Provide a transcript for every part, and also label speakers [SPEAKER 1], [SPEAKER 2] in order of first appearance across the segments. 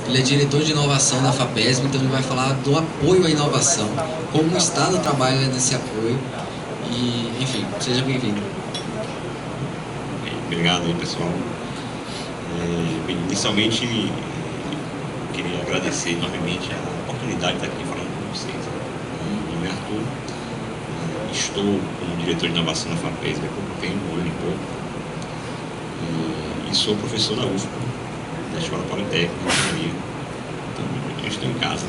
[SPEAKER 1] Ele é diretor de inovação da FAPESB, então ele vai falar do apoio à inovação, como o Estado trabalha nesse apoio e, enfim, seja bem-vindo.
[SPEAKER 2] Obrigado aí, pessoal. Inicialmente, queria agradecer enormemente a oportunidade de estar aqui falando com vocês. Meu nome é Arthur, estou como diretor de inovação da FAPESB há pouco tempo, um ano e pouco, e sou professor da UFPA, da Escola Politécnica de Engenharia. Então, eu estou em casa.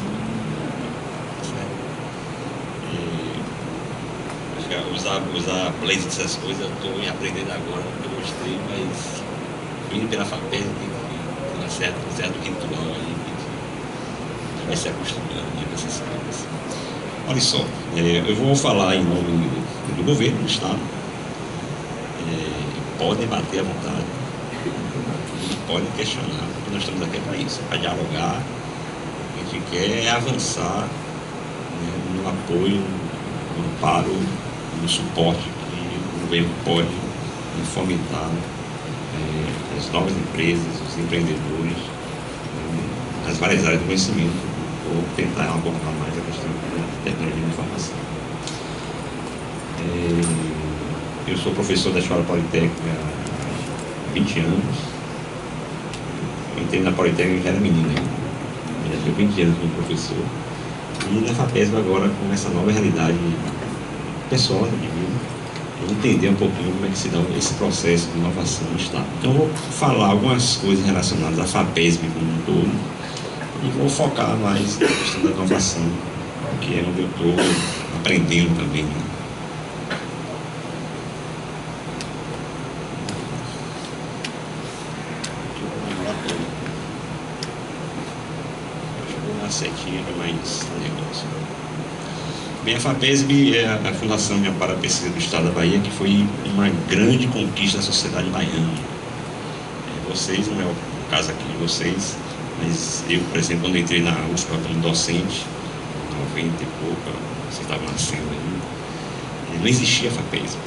[SPEAKER 2] Usar blazer, essas coisas, eu estou aprendendo agora, eu gostei, mas vindo pela FAPESB tem um certo ritual aí, que vai se acostumando com essas coisas. Olha só, eu vou falar em nome do governo, do Estado, podem bater à vontade, podem questionar, porque nós estamos aqui para isso, para dialogar. A gente quer avançar, né, no apoio, no amparo, no suporte que o governo pode fomentar as novas empresas, os empreendedores, as várias áreas do conhecimento, ou tentar abordar mais a questão da tecnologia de informação. Eu sou professor da Escola Politécnica há 20 anos. Eu entrei na Politécnica, já era menina ainda. Eu já tenho 20 anos como professor. E na FAPESB agora, com essa nova realidade pessoal de vida, eu entender um pouquinho como é que se dá esse processo de inovação no Estado. Então eu vou falar algumas coisas relacionadas à FAPESB como um todo e vou focar mais na questão da inovação, que é onde eu estou aprendendo também. Setinha para mais negócio. Bem, a FAPESB é a Fundação de Amparo à Pesquisa do Estado da Bahia, que foi uma grande conquista da sociedade baiana. Vocês, não é o caso aqui de vocês, mas eu, por exemplo, quando entrei na UFPA como docente, em 90 e pouco, vocês estavam nascendo ainda, não existia a FAPESB.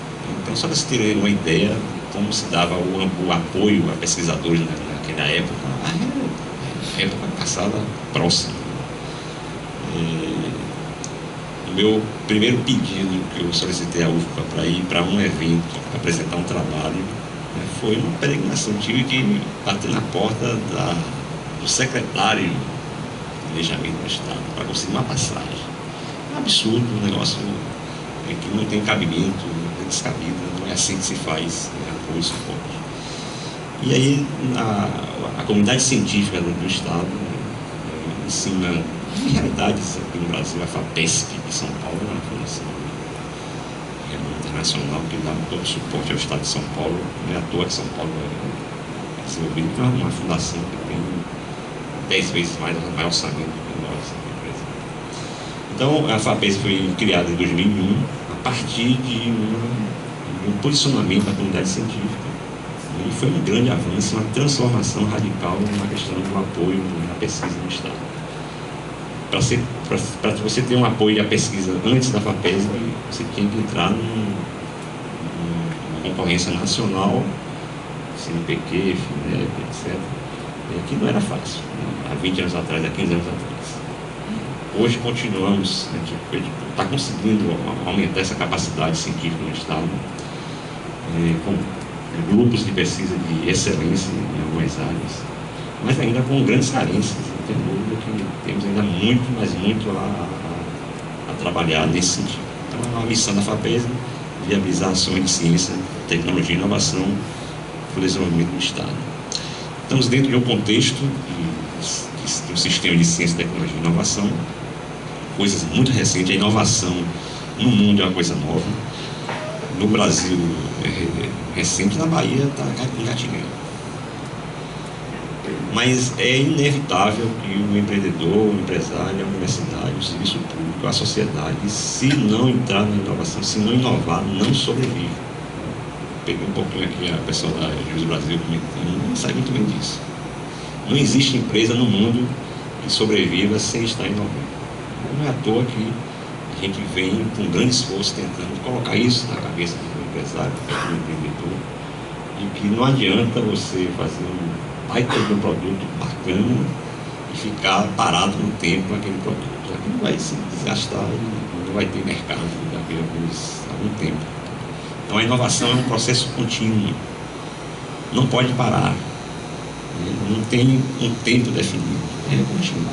[SPEAKER 2] Então, só para vocês terem uma ideia de como se dava o apoio a pesquisadores naquela época, a época passada próxima. O meu primeiro pedido que eu solicitei à UFPA para ir para um evento, para apresentar um trabalho, foi uma peregrinação. Tive que bater na porta do secretário de planejamento do Estado para conseguir uma passagem. É um absurdo, um negócio que não tem cabimento, não é descabido, não é assim que se faz apoio e suporte. E aí a comunidade científica do Estado ensina realidades aqui no Brasil, a FAPESP de São Paulo, uma fundação internacional que dá todo o suporte ao Estado de São Paulo. Não é à toa que São Paulo é desenvolvido, então é uma fundação que tem 10 vezes mais orçamento do que nós, por exemplo. Então a FAPESP foi criada em 2001 a partir de um posicionamento da comunidade científica. E foi um grande avanço, uma transformação radical na questão do apoio à pesquisa no Estado. Para você ter um apoio à pesquisa antes da FAPESB, você tinha que entrar numa concorrência nacional, CNPq, FINEP, etc. Que não era fácil, há 20 anos atrás, há 15 anos atrás. Hoje continuamos, a gente está conseguindo aumentar essa capacidade científica no Estado, com grupos de pesquisa de excelência em algumas áreas, mas ainda com grandes carências. Não tem dúvida que temos ainda muito, mas muito a trabalhar nesse sentido. Então, a missão da FAPESB é viabilizar ações de ciência, tecnologia e inovação para o desenvolvimento do Estado. Estamos dentro de um contexto de um sistema de ciência, tecnologia e inovação, coisas muito recentes. A inovação no mundo é uma coisa nova. No Brasil, recente, na Bahia está engatinhando. Mas é inevitável que o empreendedor, o empresário, a universidade, o serviço público, a sociedade, se não entrar na inovação, se não inovar, não sobrevive. Peguei um pouquinho aqui a pessoa da Jus Brasil comentando, não sabe muito bem disso. Não existe empresa no mundo que sobreviva sem estar inovando. Não é à toa que a gente vem com grande esforço tentando colocar isso na cabeça do empresário, do empreendedor, e que não adianta você fazer um baita de um produto bacana e ficar parado no tempo aquele produto, já que não vai se desgastar e não vai ter mercado daqui a algum tempo. Então a inovação é um processo contínuo, não pode parar, não tem um tempo definido, é contínuo.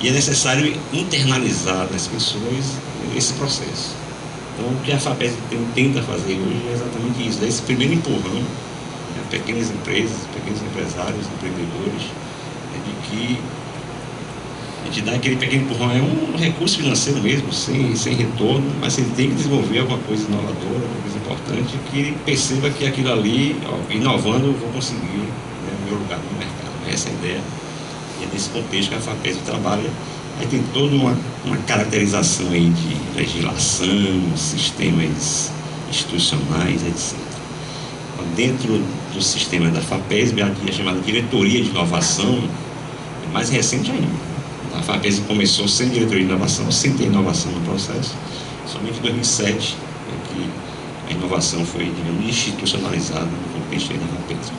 [SPEAKER 2] E é necessário internalizar nas pessoas esse processo. Então o que a FAPESB tenta fazer hoje é exatamente isso, é esse primeiro empurrão a pequenas empresas, pequenos empresários, empreendedores, de que a gente dá aquele pequeno empurrão, é um recurso financeiro mesmo, sem retorno, mas ele tem que desenvolver alguma coisa inovadora, alguma coisa importante, que ele perceba que aquilo ali, inovando, eu vou conseguir, né, o meu lugar no mercado. Essa é a ideia. E é nesse contexto que a FAPESB trabalha. Aí tem toda uma caracterização aí de legislação, sistemas institucionais, etc. Dentro do sistema da FAPESB, a chamada Diretoria de Inovação é mais recente ainda. A FAPESB começou sem diretoria de inovação, sem ter inovação no processo. Somente em 2007 é que a inovação foi, digamos, institucionalizada no contexto da FAPESB.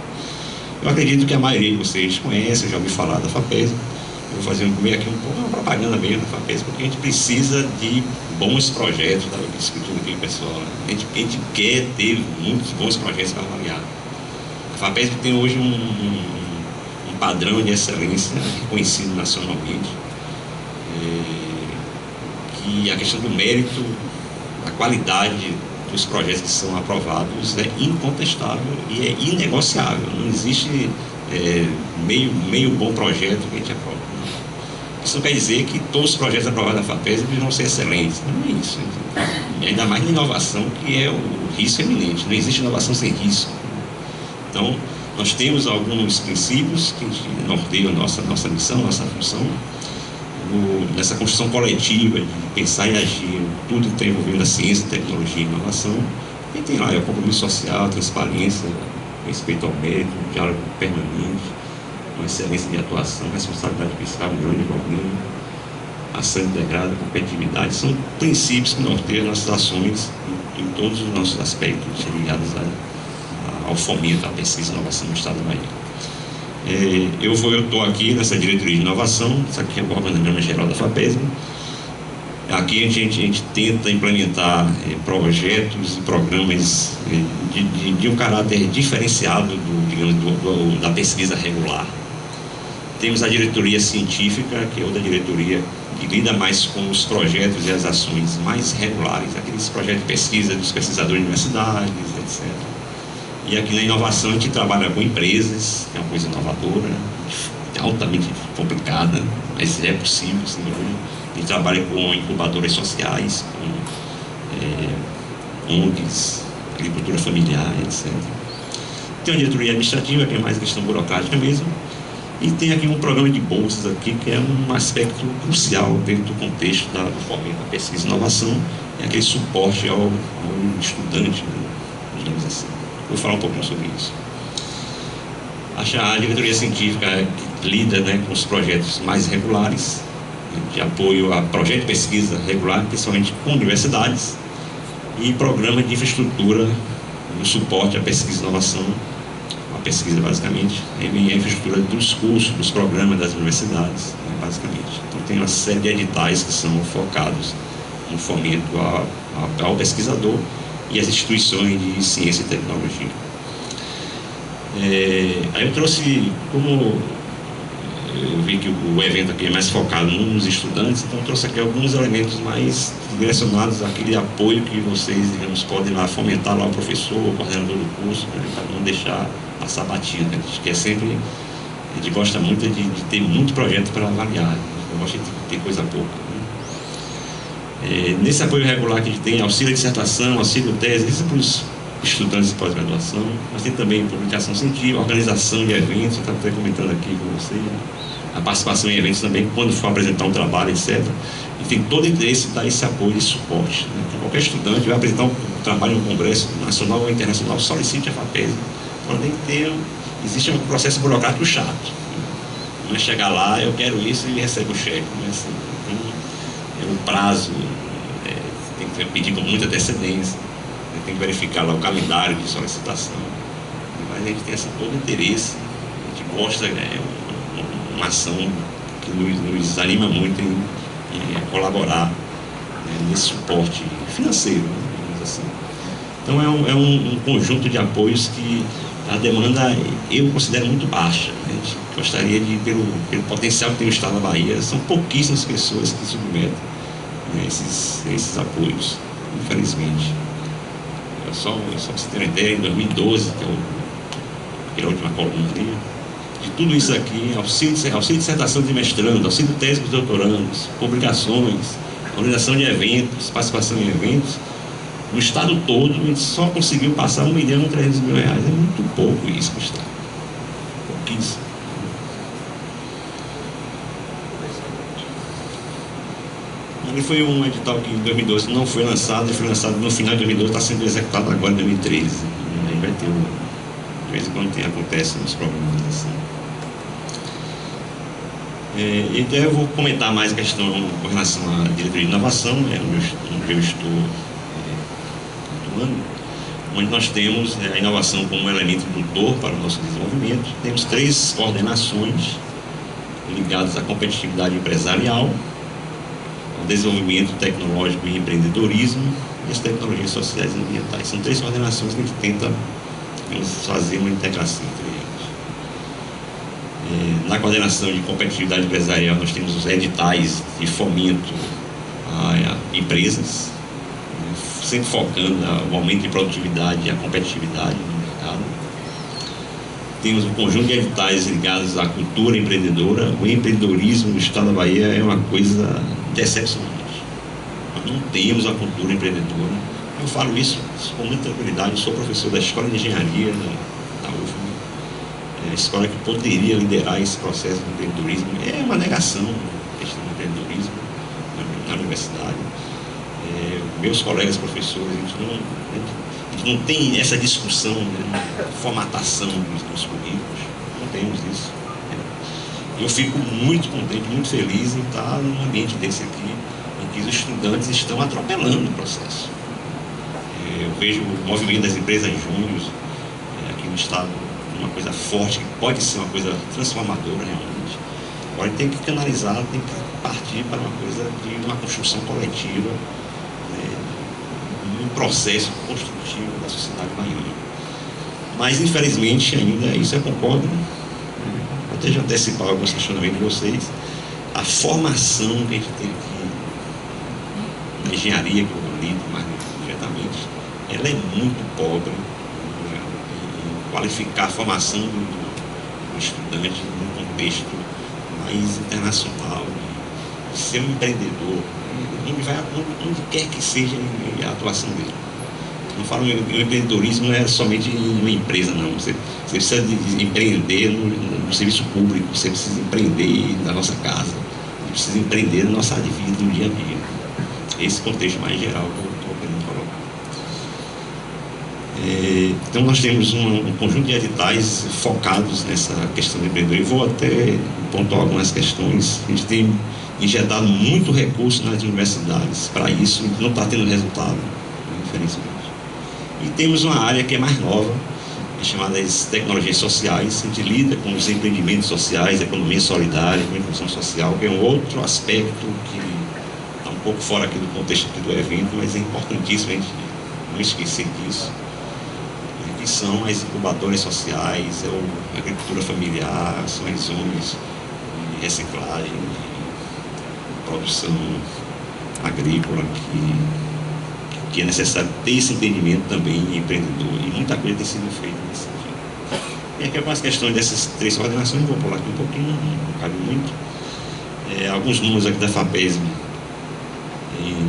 [SPEAKER 2] Eu acredito que a maioria de vocês conhece, já ouviu falar da FAPESB. Eu vou fazer aqui um pouco uma propaganda mesmo da FAPESB, porque a gente precisa de bons projetos, estava discutindo aqui com o pessoal. A gente quer ter muitos bons projetos para avaliar. A FAPESB tem hoje um padrão de excelência reconhecido nacionalmente, que a questão do mérito, a qualidade dos projetos que são aprovados é incontestável e é inegociável. Não existe meio bom projeto que a gente aprova. Isso não quer dizer que todos os projetos aprovados na FAPESB vão ser excelentes. Não é isso. E ainda mais na inovação, que é o risco eminente. Não existe inovação sem risco. Então, nós temos alguns princípios que norteiam a nossa missão, nossa função, nessa construção coletiva de pensar e agir, tudo que está envolvendo a ciência, tecnologia e inovação. E tem lá o compromisso social, a transparência, respeito ao mérito, o diálogo permanente, uma excelência de atuação, responsabilidade fiscal, grande problema, ação integrada, competitividade, são princípios que norteiam nossas ações em todos os nossos aspectos ligados ao fomento, à pesquisa e inovação no estado da Bahia. Eu estou aqui nessa diretoria de inovação, isso aqui é o organograma geral da FAPESB. Aqui a gente tenta implementar projetos e programas de um caráter diferenciado da pesquisa regular. Temos a diretoria científica, que é outra diretoria que lida mais com os projetos e as ações mais regulares, aqueles projetos de pesquisa dos pesquisadores de universidades, etc. E aqui na inovação a gente trabalha com empresas, que é uma coisa inovadora, altamente complicada, mas é possível, sem dúvida. A gente trabalha com incubadoras sociais, com ONGs, agricultura familiar, etc. Tem uma diretoria administrativa, que é mais questão burocrática mesmo. E tem aqui um programa de bolsas aqui, que é um aspecto crucial dentro do contexto do fomento da pesquisa e inovação, é aquele suporte ao estudante, né, digamos assim. Vou falar um pouquinho sobre isso. A diretoria científica que lida, né, com os projetos mais regulares, de apoio a projeto de pesquisa regular, principalmente com universidades, e programa de infraestrutura no suporte à pesquisa e inovação, a pesquisa basicamente, e a infraestrutura dos cursos, dos programas das universidades, né, basicamente. Então tem uma série de editais que são focados no fomento ao pesquisador e às instituições de ciência e tecnologia. Aí eu trouxe, como eu vi que o evento aqui é mais focado nos estudantes, então eu trouxe aqui alguns elementos mais direcionados àquele apoio que vocês, digamos, podem lá fomentar lá o professor, o coordenador do curso, né, para não deixar passar batido. A gente quer sempre, a gente gosta muito de ter muito projeto para avaliar, a gente não gosta de ter coisa pouca, né? Nesse apoio regular que a gente tem auxílio dissertação, auxílio tese, isso é para os estudantes de pós-graduação, mas tem também publicação científica, organização de eventos, eu estava até comentando aqui com vocês, né? A participação em eventos também, quando for apresentar um trabalho, etc. E tem todo interesse em dar esse apoio e suporte, né? Então, qualquer estudante vai apresentar um trabalho em um congresso nacional ou internacional, solicite a FAPESB. Existe um processo burocrático chato. Não é chegar lá, eu quero isso e recebe o cheque. Não é assim. Tem um prazo, tem que pedir com muita antecedência, tem que verificar lá o calendário de solicitação. Mas a gente tem todo o interesse, a gente gosta, uma ação que nos anima muito em colaborar, né, nesse suporte financeiro, né, digamos assim. Então é um conjunto de apoios que a demanda eu considero muito baixa, né? A gente gostaria de, pelo potencial que tem o Estado da Bahia, são pouquíssimas pessoas que submetem, né, esses apoios, infelizmente. Só para você ter uma ideia, em 2012, que é a última coluna ali, de tudo isso aqui, auxílio de dissertação de mestrando, auxílio de tese dos doutorandos, publicações, organização de eventos, participação em eventos, no estado todo, a gente só conseguiu passar 1.300.000 reais. É muito pouco isso para o estado. Pouquíssimo. Ali foi um edital que em 2012 não foi lançado, e foi lançado no final de 2012, está sendo executado agora em 2013. Aí vai ter de vez em quando acontece uns problemas assim. Então eu vou comentar mais a questão com relação à diretoria de inovação, onde eu estou atuando, onde nós temos a inovação como um elemento indutor para o nosso desenvolvimento. Temos 3 coordenações ligadas à competitividade empresarial, ao desenvolvimento tecnológico e empreendedorismo e as tecnologias sociais e ambientais. São 3 coordenações que a gente tenta fazer uma integração entre eles. Na coordenação de competitividade empresarial, nós temos os editais de fomento a empresas, né, sempre focando o aumento de produtividade e a competitividade no mercado. Temos um conjunto de editais ligados à cultura empreendedora. O empreendedorismo no estado da Bahia é uma coisa decepcionante. Nós não temos a cultura empreendedora. Eu falo isso com muita tranquilidade. Eu sou professor da Escola de Engenharia da UFM. A escola que poderia liderar esse processo de empreendedorismo. É uma negação da questão do empreendedorismo na universidade. Meus colegas professores, a gente não tem essa discussão, né, formatação dos currículos. Não temos isso. Eu fico muito contente, muito feliz em estar num ambiente desse aqui, em que os estudantes estão atropelando o processo. Eu vejo o movimento das empresas júniores aqui no estado, uma coisa forte, que pode ser uma coisa transformadora realmente. Agora tem que canalizar, tem que partir para uma coisa de uma construção coletiva, um processo construtivo da sociedade baiana. Mas infelizmente ainda, isso eu concordo, vou até já antecipar alguns questionamentos de vocês, a formação que a gente tem aqui na engenharia, que eu lido mais diretamente, ela é muito pobre em qualificar a formação do estudante num contexto mais internacional, de ser um empreendedor, onde quer que seja a atuação dele. Não falo que o empreendedorismo não é somente em uma empresa, não. Você precisa de empreender no serviço público, você precisa empreender na nossa casa, você precisa empreender na nossa vida, no dia a dia. Esse contexto mais geral que eu estou querendo colocar. Então nós temos um conjunto de editais focados nessa questão do empreendedorismo. Eu vou até pontuar algumas questões. A gente tem injetado muito recurso nas universidades para isso, não está tendo resultado, infelizmente. E temos uma área que é mais nova, chamada de tecnologias sociais. A gente lida com os empreendimentos sociais, economia solidária, comunicação social, que é um outro aspecto que está um pouco fora aqui do contexto aqui do evento, mas é importantíssimo a gente não esquecer disso, que são as incubadoras sociais, a agricultura familiar, são as zonas de reciclagem, de produção agrícola, que é necessário ter esse entendimento também empreendedor, e muita coisa tem sido feita nesse sentido. E aqui algumas questões dessas 3 coordenações, vou pular aqui um pouquinho, não cabe muito. Alguns números aqui da FAPESM,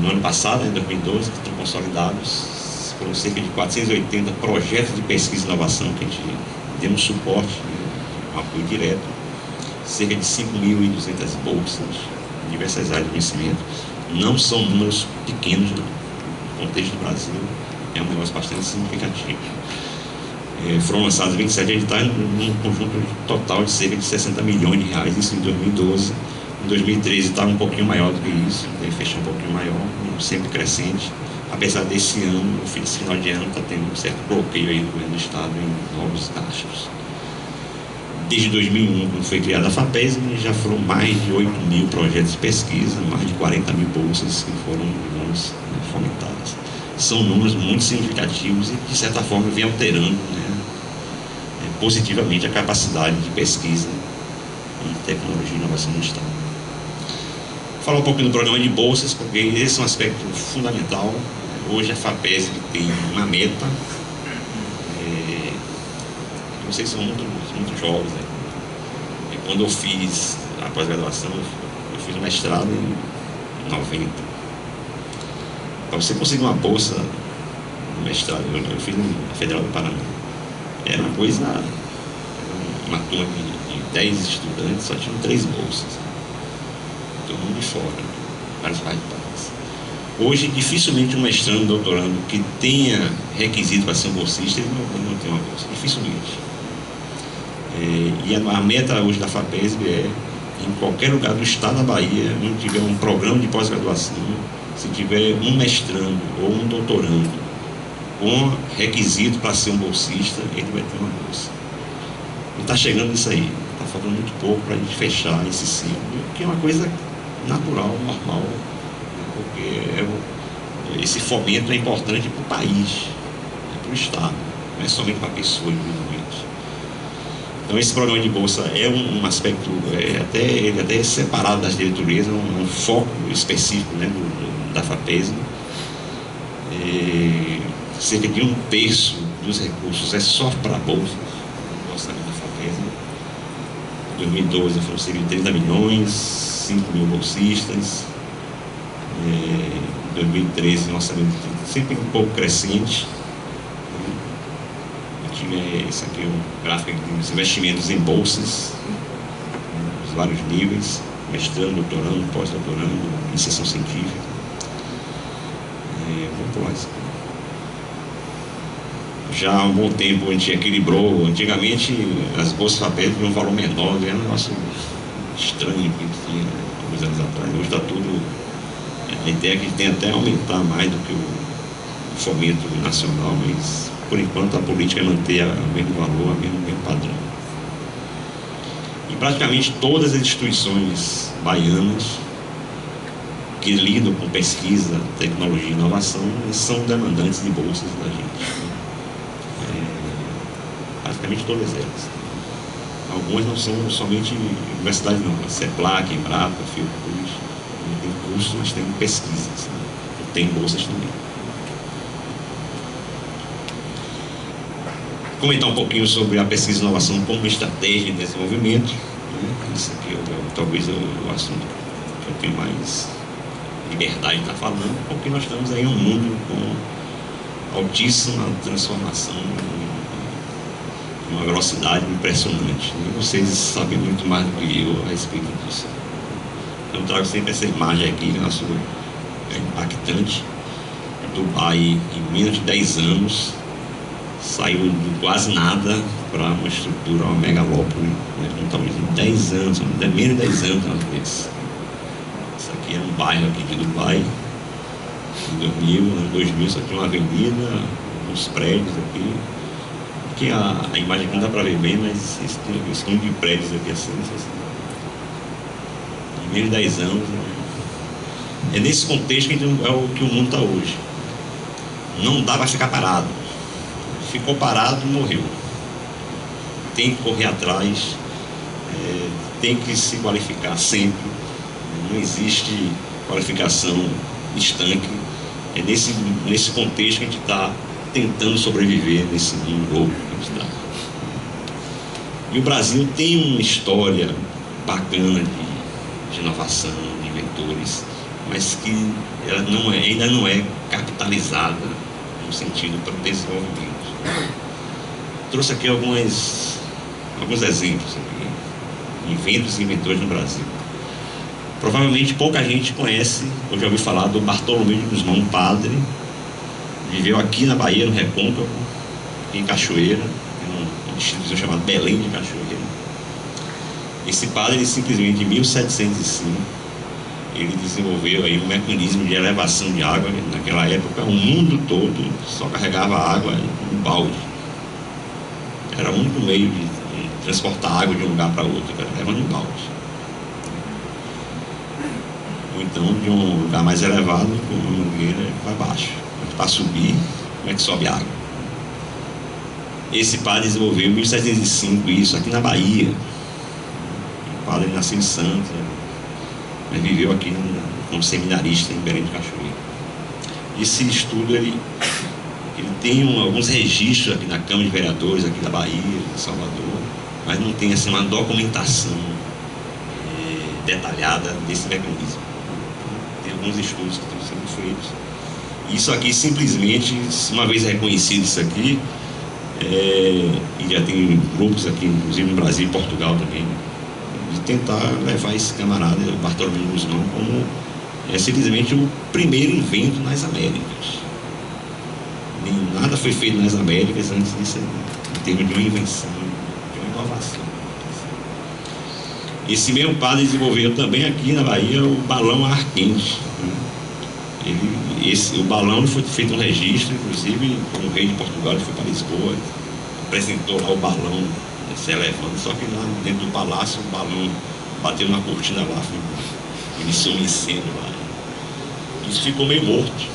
[SPEAKER 2] no ano passado, em 2012, que estão consolidados, foram cerca de 480 projetos de pesquisa e inovação que a gente demos suporte, um apoio direto, cerca de 5.200 bolsas em diversas áreas de conhecimento. Não são números pequenos, não. No contexto do Brasil, é um negócio bastante significativo. Foram lançados 27 editais num conjunto total de cerca de 60 milhões de reais, isso em 2012. Em 2013 estava um pouquinho maior do que isso, fechou um pouquinho maior, sempre crescente. Apesar desse ano, esse final de ano, está tendo um certo bloqueio aí do governo do estado em novos gastos. Desde 2001, quando foi criada a FAPESB, já foram mais de 8.000 projetos de pesquisa, mais de 40.000 bolsas que foram, digamos, fomentadas. São números muito significativos e, de certa forma, vem alterando, né, positivamente a capacidade de pesquisa em tecnologia e inovação no Estado. Vou falar um pouquinho do programa de bolsas, porque esse é um aspecto fundamental. Hoje a FAPESB tem uma meta. Vocês são muito jovens, né? E quando eu fiz a pós-graduação, eu fiz um mestrado em 90. Para você conseguir uma bolsa no mestrado, eu fiz na Federal do Paraná. Era uma coisa, uma turma de 10 estudantes, só tinham 3 bolsas. Todo mundo de fora, vários países. Hoje, dificilmente um mestrando, um doutorando que tenha requisito para ser um bolsista, ele não tem uma bolsa, dificilmente. E a meta hoje da FAPESB é, em qualquer lugar do estado da Bahia, onde tiver um programa de pós-graduação, se tiver um mestrando ou um doutorando com requisito para ser um bolsista, ele vai ter uma bolsa. E está chegando isso aí, está faltando muito pouco para a gente fechar esse ciclo, que é uma coisa natural, normal, porque esse fomento é importante para o país, para o Estado, não é somente para a pessoa individualmente. Então esse programa de bolsa é um aspecto, ele até é separado das diretorias, um foco específico, né, da FAPESB. Cerca de 1/3 dos recursos é só para bolsas, no orçamento da FAPESB. Em 2012 foram cerca de 30 milhões, 5.000 bolsistas. Em 2013 um orçamento sempre um pouco crescente. Esse aqui é um gráfico dos investimentos em bolsas, os vários níveis, mestrando, doutorando, pós-doutorando, iniciação científica. Vamos pular isso. Já há um bom tempo a gente equilibrou. Antigamente as bolsas FAPESB tinham um valor menor, era um negócio estranho que tinha alguns anos atrás. Hoje está tudo. A ideia é que tem até aumentar mais do que o fomento nacional, mas por enquanto a política é manter o mesmo valor, o mesmo padrão. E praticamente todas as instituições baianas que lidam com pesquisa, tecnologia e inovação são demandantes de bolsas da gente. Praticamente todas elas. Algumas não são somente universidades não, CEPLAC, Embrapa, Fiocruz, tem cursos, mas tem pesquisas, né? Tem bolsas também. Comentar um pouquinho sobre a pesquisa e inovação como estratégia de desenvolvimento, né? Isso aqui talvez o assunto que eu tenho mais liberdade de estar falando, porque nós estamos aí em um mundo com altíssima transformação, uma velocidade impressionante. E vocês sabem muito mais do que eu a respeito disso. Eu trago sempre essa imagem aqui, nosso impactante. Dubai, em menos de 10 anos, saiu de quase nada para uma estrutura, uma megalópole, né, talvez em 10 anos, menos de 10 anos às vezes. Isso aqui é um bairro aqui de Dubai, em 2000 só tinha uma avenida, uns prédios aqui. Aqui a imagem aqui não dá para ver bem, mas esse número de prédios aqui assim, em menos de 10 anos. É nesse contexto que é o que o mundo está hoje. Não dá para ficar parado. Ficou parado e morreu. Tem que correr atrás, tem que se qualificar sempre. Não existe qualificação estanque. É nesse contexto que a gente está tentando sobreviver nesse mundo louco que a gente está. E o Brasil tem uma história bacana de inovação, de inventores, mas que ela ainda não é capitalizada no sentido para o desenvolvimento. Trouxe aqui alguns exemplos aqui, inventos e inventores no Brasil. Provavelmente pouca gente conhece, ou já ouviu falar do Bartolomeu de Guzmão, um padre, viveu aqui na Bahia, no Recôncavo, em Cachoeira, em uma instituição chamada Belém de Cachoeira. Esse padre, ele simplesmente em 1705, ele desenvolveu aí um mecanismo de elevação de água. Naquela época o mundo todo só carregava água em balde. Era o único meio de transportar água de um lugar para outro, cara, levando em balde. Ou então de um lugar mais elevado, com uma mangueira para baixo. Para subir, como é que sobe água? Esse padre desenvolveu em 1705 isso aqui na Bahia. O padre nasceu em Santos, mas viveu aqui como seminarista em Belém do Cachoeiro. Esse estudo ele tem alguns registros aqui na Câmara de Vereadores aqui da Bahia, de Salvador, mas não tem assim uma documentação detalhada desse mecanismo. Tem alguns estudos que estão sendo feitos. Isso aqui simplesmente, uma vez reconhecido isso aqui, e já tem grupos aqui, inclusive no Brasil e Portugal também, de tentar levar esse camarada, o Bartolomeu Guzmão, como simplesmente o primeiro invento nas Américas. Nada foi feito nas Américas antes disso, em termos de uma invenção, de uma inovação. Esse mesmo padre desenvolveu também aqui na Bahia o balão a ar quente. O balão foi feito um registro, inclusive como rei de Portugal, ele foi para Lisboa, apresentou lá o balão se elevando, só que lá dentro do palácio o balão bateu na cortina lá, iniciou um incêndio lá. Isso ficou meio morto.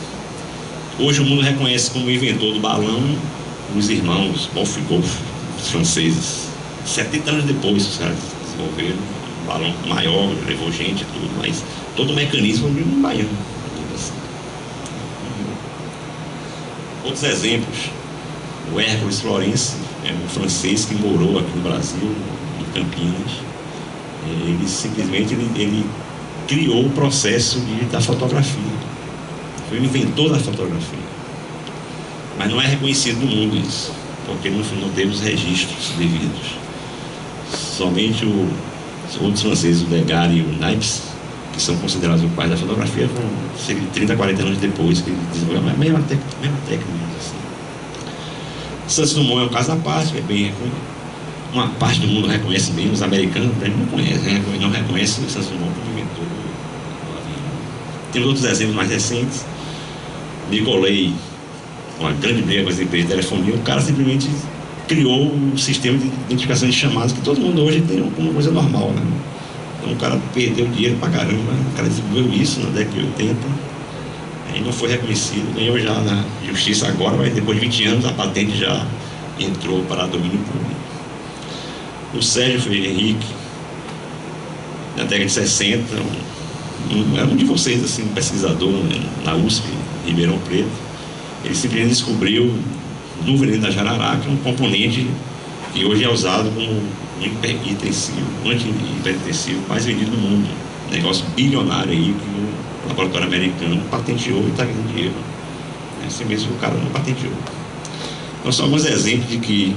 [SPEAKER 2] Hoje o mundo reconhece como inventor do balão os irmãos Wolf-Golf, os franceses. 70 anos depois os caras desenvolveram um balão maior, levou gente e tudo, mas todo o mecanismo de um baiano. Outros exemplos, o Hércules Florence, um francês que morou aqui no Brasil, em Campinas. Ele simplesmente ele criou o processo da fotografia. Foi o inventor da fotografia. Mas não é reconhecido no mundo isso, porque não teve os registros devidos. Somente os outros franceses, o Degas e o Niepce, que são considerados o pai da fotografia, vão ser 30, 40 anos depois que ele desenvolveu a mesma técnica. Assim. Santos Dumont é um caso à parte, é bem reconhecido. Uma parte do mundo reconhece bem, os americanos não reconhecem o Santos Dumont como inventor do avião. Tem outros exemplos mais recentes. Nicolay, uma grande briga com as empresas de telefonia, o cara simplesmente criou um sistema de identificação de chamadas que todo mundo hoje tem como coisa normal, né? Então o cara perdeu dinheiro pra caramba, o cara desenvolveu isso na década de 80 e não foi reconhecido, ganhou já na justiça agora, mas depois de 20 anos a patente já entrou para domínio público. O Sérgio Henrique, na década de 60, era um de vocês, assim, um pesquisador, né, na USP, em Ribeirão Preto, ele simplesmente descobriu no veneno da jararaca um componente que hoje é usado como um anti-hipertensivo mais vendido no mundo. Um negócio bilionário aí que o laboratório americano patenteou e está ganhando dinheiro. Assim mesmo o cara não patenteou. Então são alguns exemplos de que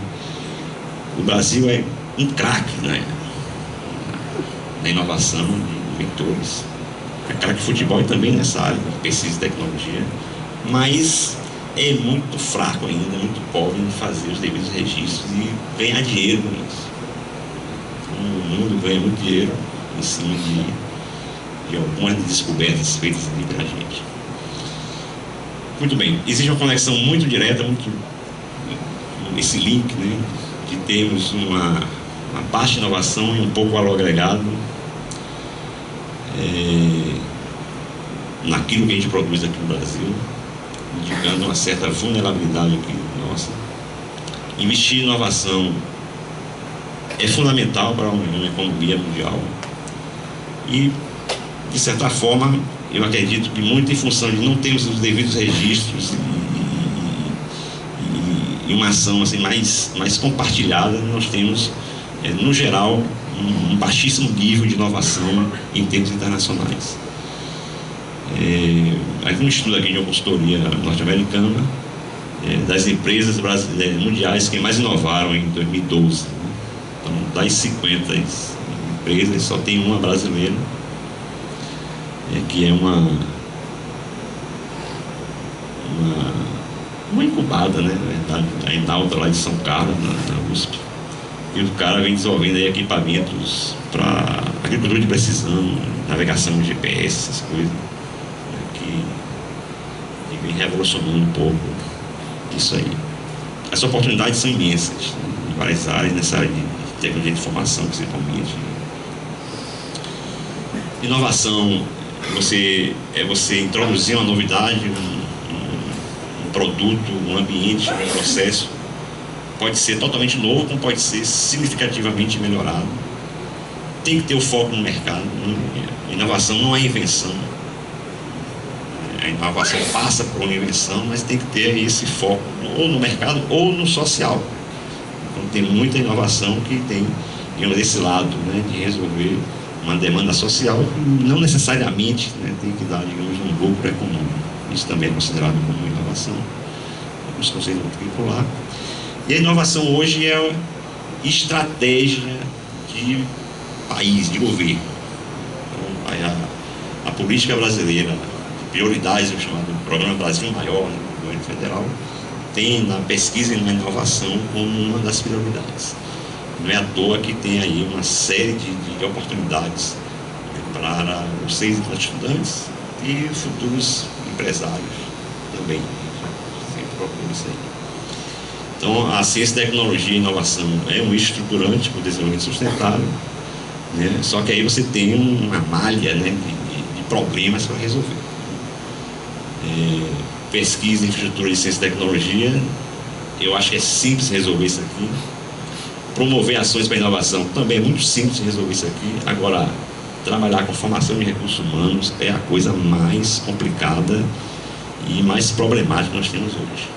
[SPEAKER 2] o Brasil é um craque, né, na inovação de inventores. É craque de futebol e também nessa área de pesquisa e tecnologia, mas é muito fraco ainda, muito pobre em fazer os devidos registros e ganhar dinheiro com isso. O mundo ganha muito dinheiro em cima de algumas descobertas feitas aqui pela gente. Muito bem, existe uma conexão muito direta, esse link, né, de termos uma baixa inovação e um pouco valor agregado naquilo que a gente produz aqui no Brasil, indicando uma certa vulnerabilidade aqui nossa. Investir em inovação é fundamental para uma economia mundial e, de certa forma, eu acredito que muito em função de não termos os devidos registros e uma ação assim, mais compartilhada, nós temos, no geral, um baixíssimo nível de inovação em termos internacionais. Aqui um estudo aqui de uma consultoria norte-americana, das empresas brasileiras mundiais que mais inovaram em 2012. Né? Então, das 50 empresas, só tem uma brasileira, que é uma incubada, né, na verdade, a Enalta lá de São Carlos, na USP. E o cara vem desenvolvendo aí equipamentos para agricultura de precisão, navegação de GPS, essas coisas, que vem revolucionando um pouco isso aí. As oportunidades são imensas, em várias áreas, nessa área de tecnologia de informação, principalmente. Inovação é você introduzir uma novidade, um produto, um ambiente, um processo. Pode ser totalmente novo, como pode ser significativamente melhorado. Tem que ter o foco no mercado. Inovação não é invenção. A inovação passa por uma invenção, mas tem que ter esse foco ou no mercado ou no social. Então tem muita inovação que tem, digamos, esse lado, né, de resolver uma demanda social, não necessariamente, né, tem que dar, digamos, um lucro econômico. Isso também é considerado como inovação. Os conceitos curricular. E a inovação hoje é estratégia de país, de governo. Então, a política brasileira de prioridades, o chamado Programa Brasil Maior, né, do governo federal, tem na pesquisa e na inovação como uma das prioridades. Não é à toa que tem aí uma série de oportunidades para os 6 estudantes e futuros empresários também. Sempre procura isso aí. Então, a ciência, tecnologia e inovação é um eixo estruturante para o desenvolvimento sustentável, né? Só que aí você tem uma malha, né, de problemas para resolver. Pesquisa, infraestrutura de ciência e tecnologia, eu acho que é simples resolver isso aqui. Promover ações para inovação também é muito simples resolver isso aqui. Agora, trabalhar com formação de recursos humanos é a coisa mais complicada e mais problemática que nós temos hoje.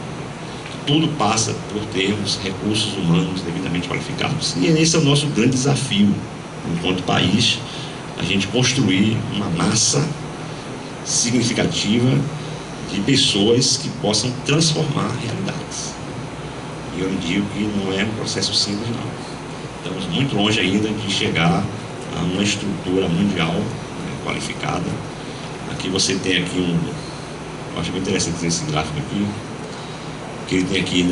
[SPEAKER 2] Tudo passa por termos recursos humanos devidamente qualificados. E esse é o nosso grande desafio, enquanto país, a gente construir uma massa significativa de pessoas que possam transformar realidades. E eu digo que não é um processo simples, não. Estamos muito longe ainda de chegar a uma estrutura mundial, né, qualificada. Aqui você tem aqui eu acho muito interessante esse gráfico aqui, que ele tem aqui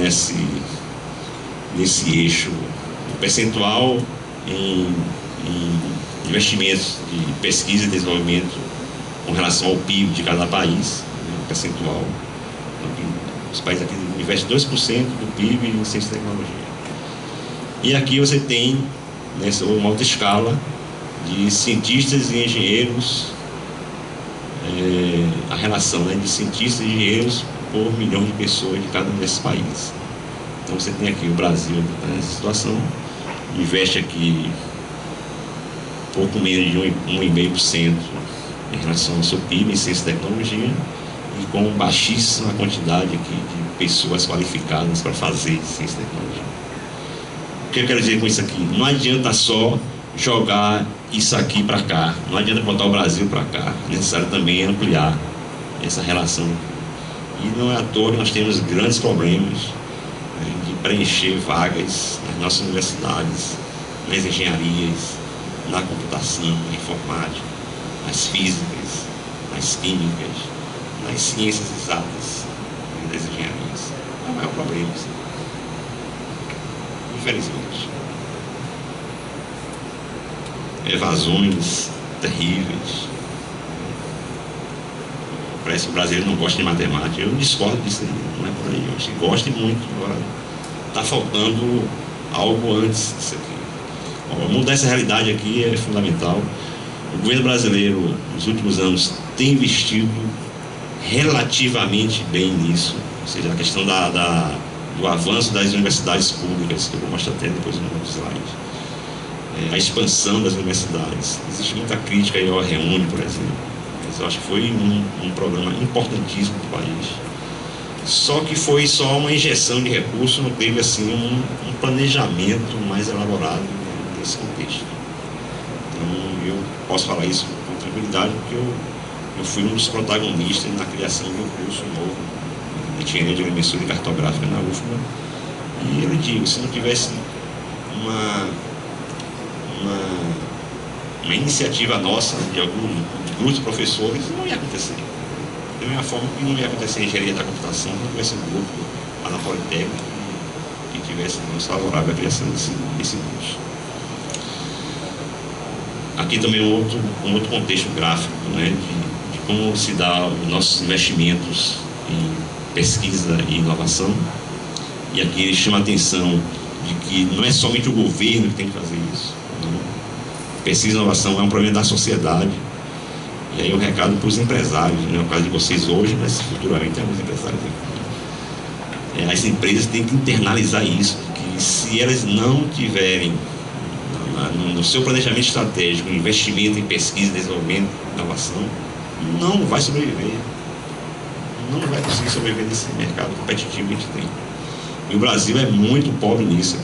[SPEAKER 2] nesse eixo o percentual em investimentos de pesquisa e desenvolvimento com relação ao PIB de cada país, né, percentual. Então, os países aqui investem 2% do PIB em ciência e tecnologia. E aqui você tem, nessa uma alta escala, de cientistas e engenheiros, a relação, né, de cientistas e engenheiros por milhão de pessoas de cada um desses países. Então você tem aqui o Brasil nessa situação, investe aqui pouco menos de 1,5% em relação ao seu PIB em ciência e tecnologia, e com baixíssima quantidade aqui de pessoas qualificadas para fazer ciência e tecnologia. O que eu quero dizer com isso aqui? Não adianta só jogar isso aqui para cá, não adianta botar o Brasil para cá, é necessário também ampliar essa relação. E não é à toa que nós temos grandes problemas, né, de preencher vagas nas nossas universidades, nas engenharias, na computação, na informática, nas físicas, nas químicas, nas ciências exatas, das engenharias. É o maior problema, infelizmente. Evasões terríveis. Parece que o brasileiro não gosta de matemática. Eu discordo disso aí, não é por aí. Eu acho que gosta muito, agora está faltando algo antes disso aqui. Mudar essa realidade aqui é fundamental. O governo brasileiro, nos últimos anos, tem investido relativamente bem nisso, ou seja, a questão do avanço das universidades públicas, que eu vou mostrar até depois no outro slide, a expansão das universidades. Existe muita crítica aí ao Reúne, por exemplo, mas eu acho que foi um programa importantíssimo para o país. Só que foi só uma injeção de recursos, não teve assim um planejamento mais elaborado nesse contexto. Então eu posso falar isso com tranquilidade, porque eu fui um dos protagonistas na criação de um curso novo de engenharia de agrimensura e cartográfica na UFBA. E ele digo, se não tivesse uma iniciativa nossa, de algum grupo de professores, não ia acontecer. Da mesma forma que não ia acontecer a engenharia da computação, se não tivesse um grupo lá na Politécnica que tivesse nos favorável à criação desse curso. Aqui também um outro contexto gráfico, né, de como se dá os nossos investimentos em pesquisa e inovação. E aqui ele chama a atenção de que não é somente o governo que tem que fazer isso. Não. Pesquisa e inovação é um problema da sociedade. E aí o recado para os empresários, não é o caso de vocês hoje, mas futuramente alguns empresários aqui. As empresas têm que internalizar isso, que se elas não tiverem no seu planejamento estratégico investimento em pesquisa, desenvolvimento, inovação, não vai sobreviver. Não vai conseguir sobreviver nesse mercado competitivo que a gente tem. E o Brasil é muito pobre nisso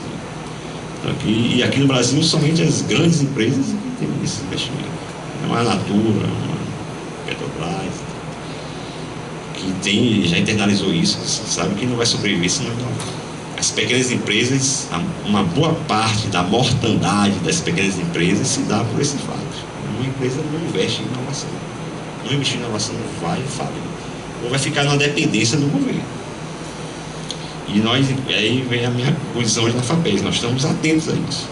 [SPEAKER 2] aqui. E aqui no Brasil somente as grandes empresas que têm esse investimento. É uma Natura, uma Petrobras, que já internalizou isso, sabe que não vai sobreviver se não inovar. As pequenas empresas, uma boa parte da mortandade das pequenas empresas se dá por esse fato. Uma empresa não investe em inovação. Não investir em inovação vai falir. Ou vai ficar na dependência do governo. E aí vem a minha posição hoje na FAPESB, nós estamos atentos a isso.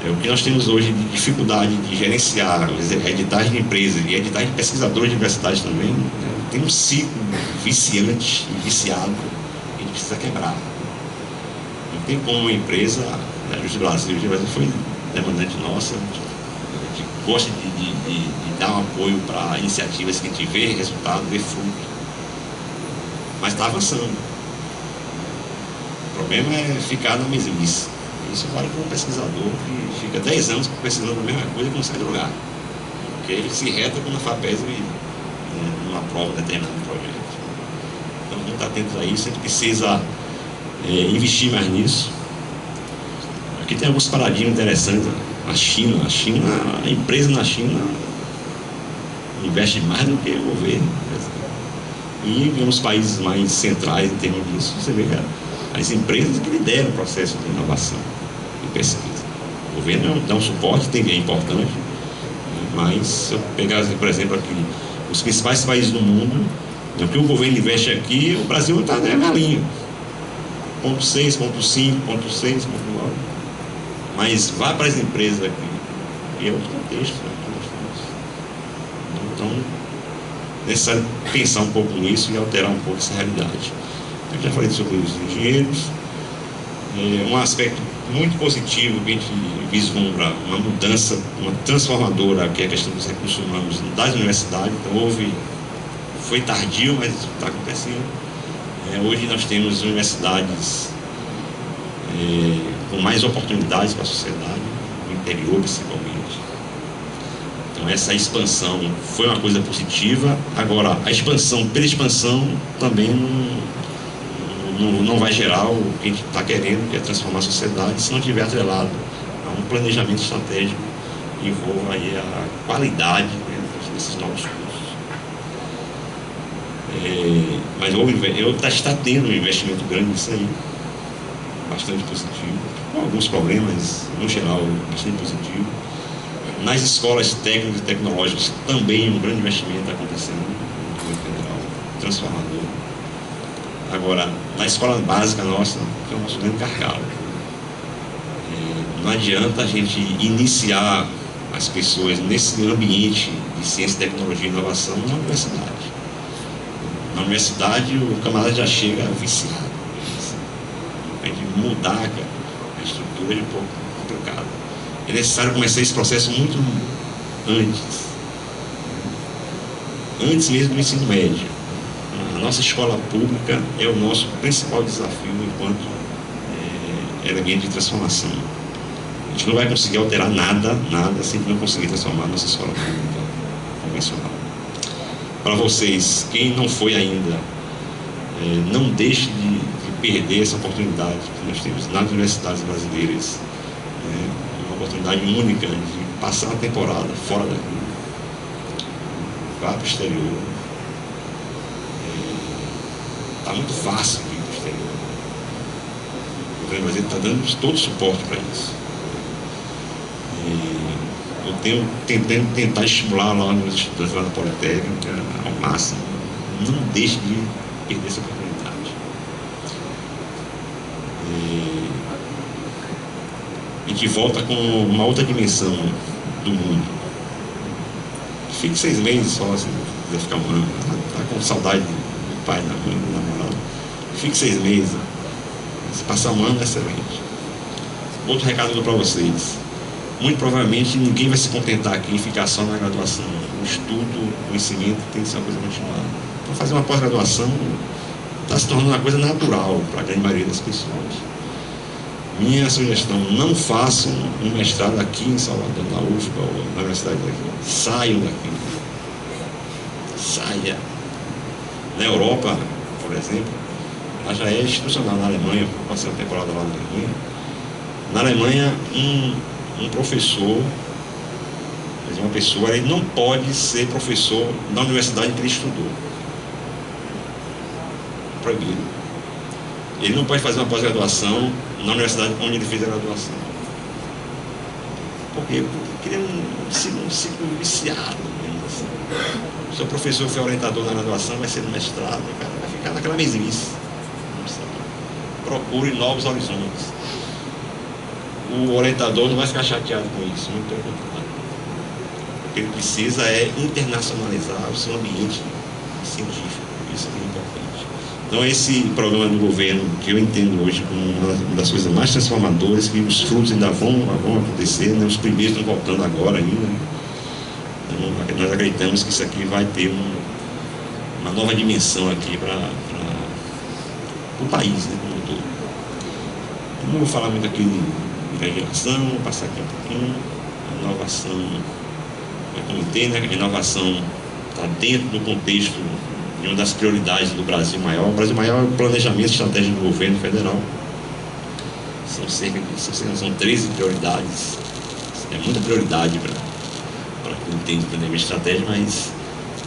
[SPEAKER 2] O que nós temos hoje de dificuldade de gerenciar editais de empresas e editais de pesquisadores de universidades também, tem um ciclo viciante e viciado que a gente precisa quebrar. Não tem como uma empresa, a Justo Brasil foi demandante nossa, que gosta de dar um apoio para iniciativas que a gente vê resultado, vê fruto, mas está avançando. O problema é ficar na mesmice. Isso vale para um pesquisador que fica 10 anos pesquisando a mesma coisa e não sai do lugar. Porque ele se reta quando a FAPESB não aprova determinado projeto. Então, vamos estar atentos a isso, a gente precisa investir mais nisso. Aqui tem alguns paradigmas interessantes. A empresa na China investe mais do que o governo. E em alguns países mais centrais em termos disso, você vê que as empresas que lideram o processo de inovação e pesquisa. O governo dá um suporte, é importante, mas se eu pegar, por exemplo, aqui, os principais países do mundo, o que o governo investe aqui, o Brasil está na linha. 0,6, 0,5, 0,6, 0,9. Mas vá para as empresas aqui, e é outro contexto. Então, é necessário pensar um pouco nisso e alterar um pouco essa realidade. Eu já falei sobre os engenheiros. Um aspecto muito positivo que a gente vislumbra, uma mudança, uma transformadora, que é a questão dos recursos humanos das universidades. Então, foi tardio, mas está acontecendo. Hoje nós temos universidades com mais oportunidades para a sociedade, no interior principalmente. Então essa expansão foi uma coisa positiva. Agora, a expansão pela expansão também não vai gerar o que a gente está querendo, que é transformar a sociedade, se não tiver atrelado a um planejamento estratégico que envolva aí a qualidade desses novos cursos. Mas está tendo um investimento grande nisso aí, bastante positivo, com alguns problemas, no geral, bastante positivo. Nas escolas técnicas e tecnológicas também um grande investimento está acontecendo, no governo federal, transformador. Agora, na escola básica nossa, que é o nosso grande gargalo, não adianta a gente iniciar as pessoas nesse ambiente de ciência, tecnologia e inovação na universidade. Na universidade, o camarada já chega viciado. A gente mudar a estrutura é um pouco complicado. É necessário começar esse processo muito antes mesmo do ensino médio. A nossa escola pública é o nosso principal desafio enquanto elemento de transformação. A gente não vai conseguir alterar nada se a gente não conseguir transformar a nossa escola pública convencional. Para vocês, quem não foi ainda, não deixe de perder essa oportunidade que nós temos nas universidades brasileiras. Uma oportunidade única de passar uma temporada fora daqui, vá para o exterior. Está muito fácil ir para o exterior. O governo brasileiro está dando todo o suporte para isso. Eu tenho tentando tentar estimular lá nos estudantes lá da Politécnica ao máximo. Não deixe de perder essa oportunidade. A gente volta com uma outra dimensão do mundo. Fique 6 meses só, se quiser ficar um ano. Está com saudade do pai, da mãe, do namorado. Fique 6 meses. Se passar um ano, é excelente. Outro recado que eu dou para vocês. Muito provavelmente ninguém vai se contentar aqui em ficar só na graduação. O estudo, o conhecimento tem que ser uma coisa continuada. Então fazer uma pós-graduação está se tornando uma coisa natural para a grande maioria das pessoas. Minha sugestão, não façam um mestrado aqui em Salvador, na UFBA ou na universidade daqui. Saiam daqui. Saia. Na Europa, por exemplo, ela já é institucional. Na Alemanha, eu passei uma temporada lá na Alemanha. Na Alemanha, um professor, uma pessoa, ele não pode ser professor da universidade que ele estudou. Proibido. Ele não pode fazer uma pós-graduação na universidade onde ele fez a graduação. Por quê? Porque ele é um ciclo viciado. Assim. Se o professor for orientador na graduação, vai ser no mestrado, cara, vai ficar naquela mesmice. Procure novos horizontes. O orientador não vai ficar chateado com isso, muito pelo contrário. O que ele precisa é internacionalizar o seu ambiente científico. Isso é muito importante. Então, esse programa do governo, que eu entendo hoje como uma das coisas mais transformadoras, que os frutos ainda vão acontecer, né? Os primeiros estão voltando agora ainda. Então, nós acreditamos que isso aqui vai ter uma nova dimensão aqui para o país, né, como um todo. Eu não vou falar muito aqui de legislação, vou passar aqui um pouquinho. A inovação é comitê, né? A inovação está dentro do contexto de uma das prioridades do Brasil Maior. O Brasil Maior é o planejamento estratégico do governo federal. São 13 prioridades. É muita prioridade para quem entende planejamento estratégico, mas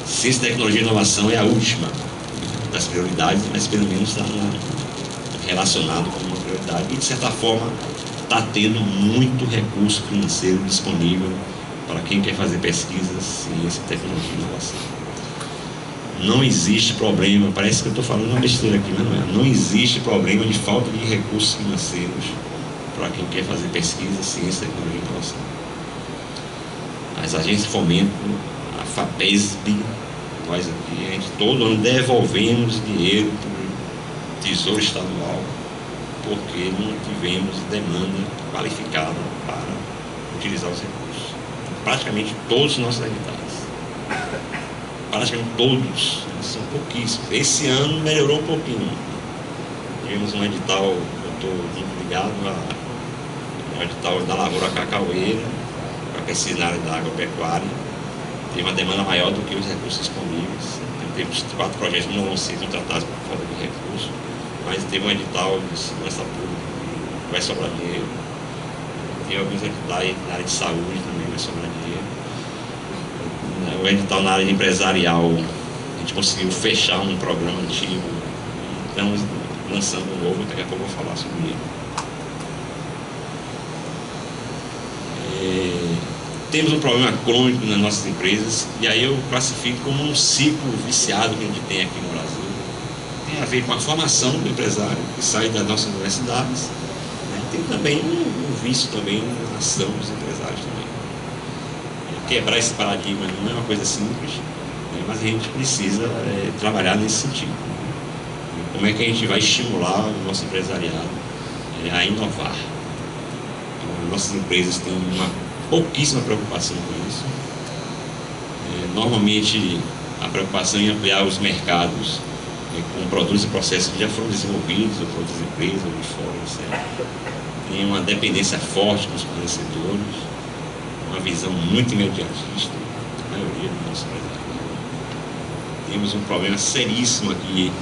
[SPEAKER 2] ciência, tecnologia e inovação é a última das prioridades, mas pelo menos está relacionado com uma prioridade e, de certa forma, está tendo muito recurso financeiro disponível para quem quer fazer pesquisa, ciência, tecnologia e inovação. Não existe problema, parece que eu estou falando uma besteira aqui, mas não é. Não existe problema de falta de recursos financeiros para quem quer fazer pesquisa, ciência, tecnologia e inovação. As agências de fomento, a FAPESB, nós aqui, a gente todo ano devolvemos dinheiro para o Tesouro Estadual, porque não tivemos demanda qualificada para utilizar os recursos. Praticamente todos os nossos editais. Praticamente todos, são pouquíssimos. Esse ano melhorou um pouquinho. Tivemos um edital, eu estou muito ligado ao edital da Lavoura Cacaueira, para pesquisa na área da agropecuária. Tem uma demanda maior do que os recursos disponíveis. Temos 4 projetos que não vão ser contratados por falta de recursos, mas teve um edital de segurança pública que vai sobrar dinheiro. Tem alguns editais na área de saúde também vai sobrar dinheiro. O edital na área empresarial, a gente conseguiu fechar um programa antigo e estamos lançando um novo, daqui a pouco eu vou falar sobre ele. Temos um problema crônico nas nossas empresas, e aí eu classifico como um ciclo viciado que a gente tem aqui no Brasil. Tem a ver com a formação do empresário que sai das nossas universidades, né? Tem também um vício também na ação dos empresários também. Quebrar esse paradigma não é uma coisa simples, né? Mas a gente precisa trabalhar nesse sentido. Como é que a gente vai estimular o nosso empresariado a inovar? Então, nossas empresas têm uma pouquíssima preocupação com isso. Normalmente a preocupação em ampliar os mercados com produtos e processos que já foram desenvolvidos ou por outras empresas ou de fora, etc. Tem uma dependência forte dos fornecedores, uma visão muito imediatista, a maioria do nosso Brasil. Temos um problema seríssimo aqui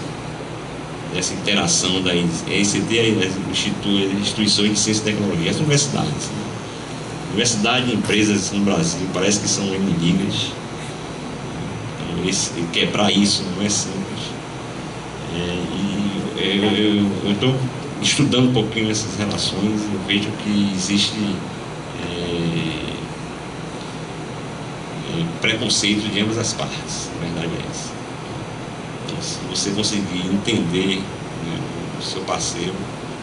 [SPEAKER 2] dessa interação da ECT e das instituições de ciência e tecnologia, as universidades. Universidade e empresas no Brasil parece que são inimigas. Então, quebrar isso não é simples. Eu estou estudando um pouquinho essas relações e eu vejo que existe preconceito de ambas as partes. A verdade é essa. Então, se você conseguir entender, né, o seu parceiro,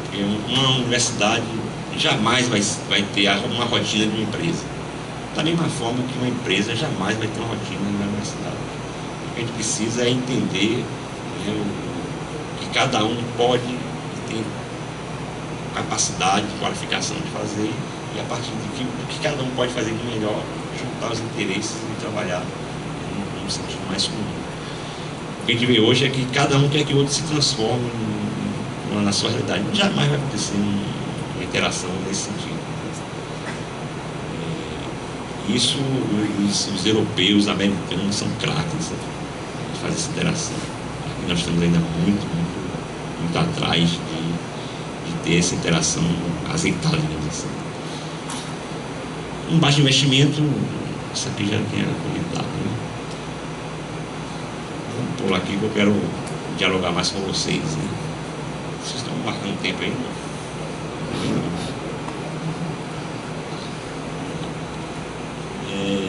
[SPEAKER 2] porque uma universidade jamais vai ter uma rotina de uma empresa. Da mesma forma que uma empresa jamais vai ter uma rotina na universidade. O que a gente precisa é entender, né, que cada um pode, tem capacidade, qualificação de fazer, e a partir de que cada um pode fazer de melhor, juntar os interesses e trabalhar num sentido mais comum. O que a gente vê hoje é que cada um quer que o outro se transforme na sua realidade. Jamais vai acontecer uma interação nesse sentido. Isso, os europeus, os americanos são craques de fazer essa interação. Aqui nós estamos ainda muito atrás de ter essa interação azeitada, digamos assim. Um baixo investimento, isso aqui já tinha comentado, né? Vamos pular aqui que eu quero dialogar mais com vocês, né? Vocês estão marcando tempo aí?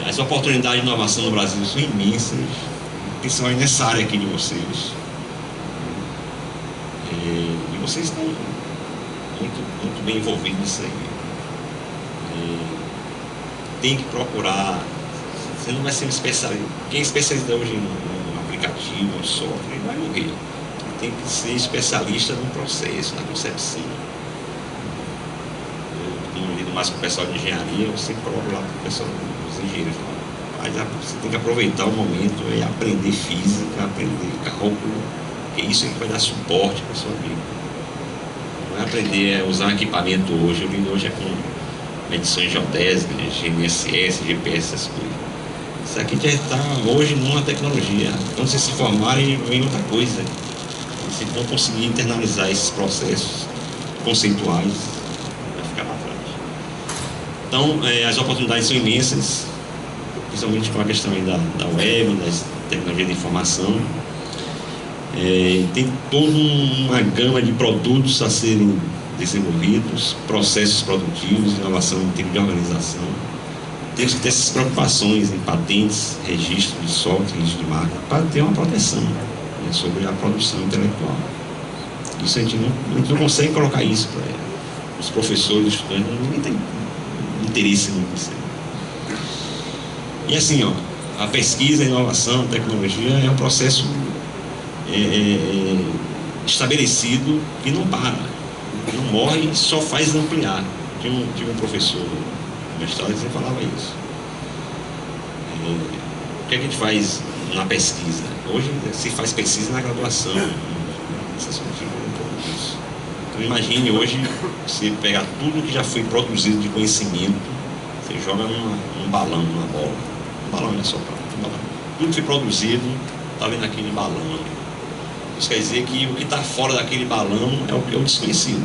[SPEAKER 2] As oportunidades de inovação no Brasil são imensas, principalmente nessa área aqui de vocês. E vocês estão muito bem envolvidos nisso aí. Tem que procurar. Você não vai ser um especialista. Quem é especialista hoje em aplicativo, em software, vai morrer. Tem que ser especialista no processo, na concepção. Eu tenho lido mais com o pessoal de engenharia, eu sempre coloco lá com o pessoal dos engenheiros. Mas você tem que aproveitar o momento e aprender física, aprender cálculo, porque isso é que vai dar suporte para a sua vida. Não é aprender a usar um equipamento hoje. Eu lido hoje é com medições geodésicas, GNSS, GPS, essas coisas. Isso aqui já está hoje numa tecnologia. Quando vocês se formarem, vem outra coisa. Vocês vão conseguir internalizar esses processos conceituais, vai ficar para trás. Então, as oportunidades são imensas, principalmente com a questão aí da web, das tecnologias de informação. Tem toda uma gama de produtos a serem desenvolvidos, processos produtivos, inovação em termos de organização. Temos que ter essas preocupações em patentes, registro de software, registro de marca, para ter uma proteção, né, sobre a produção intelectual. Isso a gente não consegue colocar isso para os professores, os estudantes, ninguém tem interesse nisso. E assim, a pesquisa, a inovação, a tecnologia é um processo estabelecido que não para. Não morre, só faz ampliar. Tive um professor na história que sempre falava isso. O que a gente faz na pesquisa? Hoje se faz pesquisa na graduação. Então imagine hoje você pegar tudo que já foi produzido de conhecimento, você joga num balão, numa bola. Um balão não é só um balão. Tudo que foi produzido está ali naquele balão. Isso quer dizer que o que está fora daquele balão é o desconhecido.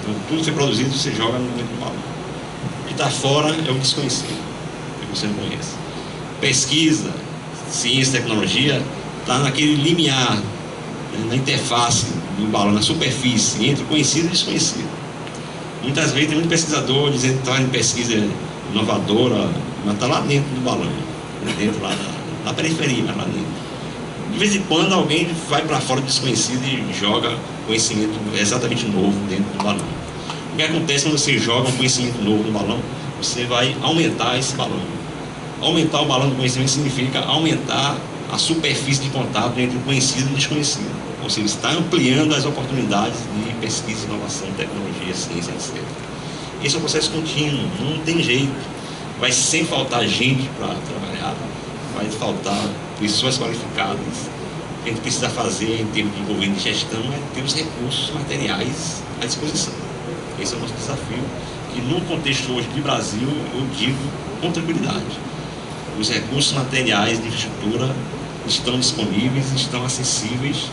[SPEAKER 2] Então, tudo que foi produzido você joga dentro do balão. O que está fora é o desconhecido, que você não conhece. Pesquisa, ciência, tecnologia, está naquele limiar, né, na interface do balão, na superfície, entre o conhecido e o desconhecido. Muitas vezes tem muito pesquisador dizendo que está em pesquisa inovadora, mas está lá dentro do balão, dentro lá na periferia, mas lá dentro. De vez em quando alguém vai para fora do desconhecido e joga conhecimento exatamente novo dentro do balão. O que acontece quando você joga um conhecimento novo no balão? Você vai aumentar esse balão. Aumentar o balão do conhecimento significa aumentar a superfície de contato entre o conhecido e o desconhecido. Ou seja, está ampliando as oportunidades de pesquisa, inovação, tecnologia, ciência, etc. Esse é um processo contínuo, não tem jeito. Vai sempre faltar gente para trabalhar, vai faltar pessoas qualificadas. O que a gente precisa fazer em termos de governo de gestão é ter os recursos materiais à disposição. Esse é o nosso desafio, que no contexto hoje de Brasil, eu digo com tranquilidade, os recursos materiais de infraestrutura estão disponíveis, estão acessíveis.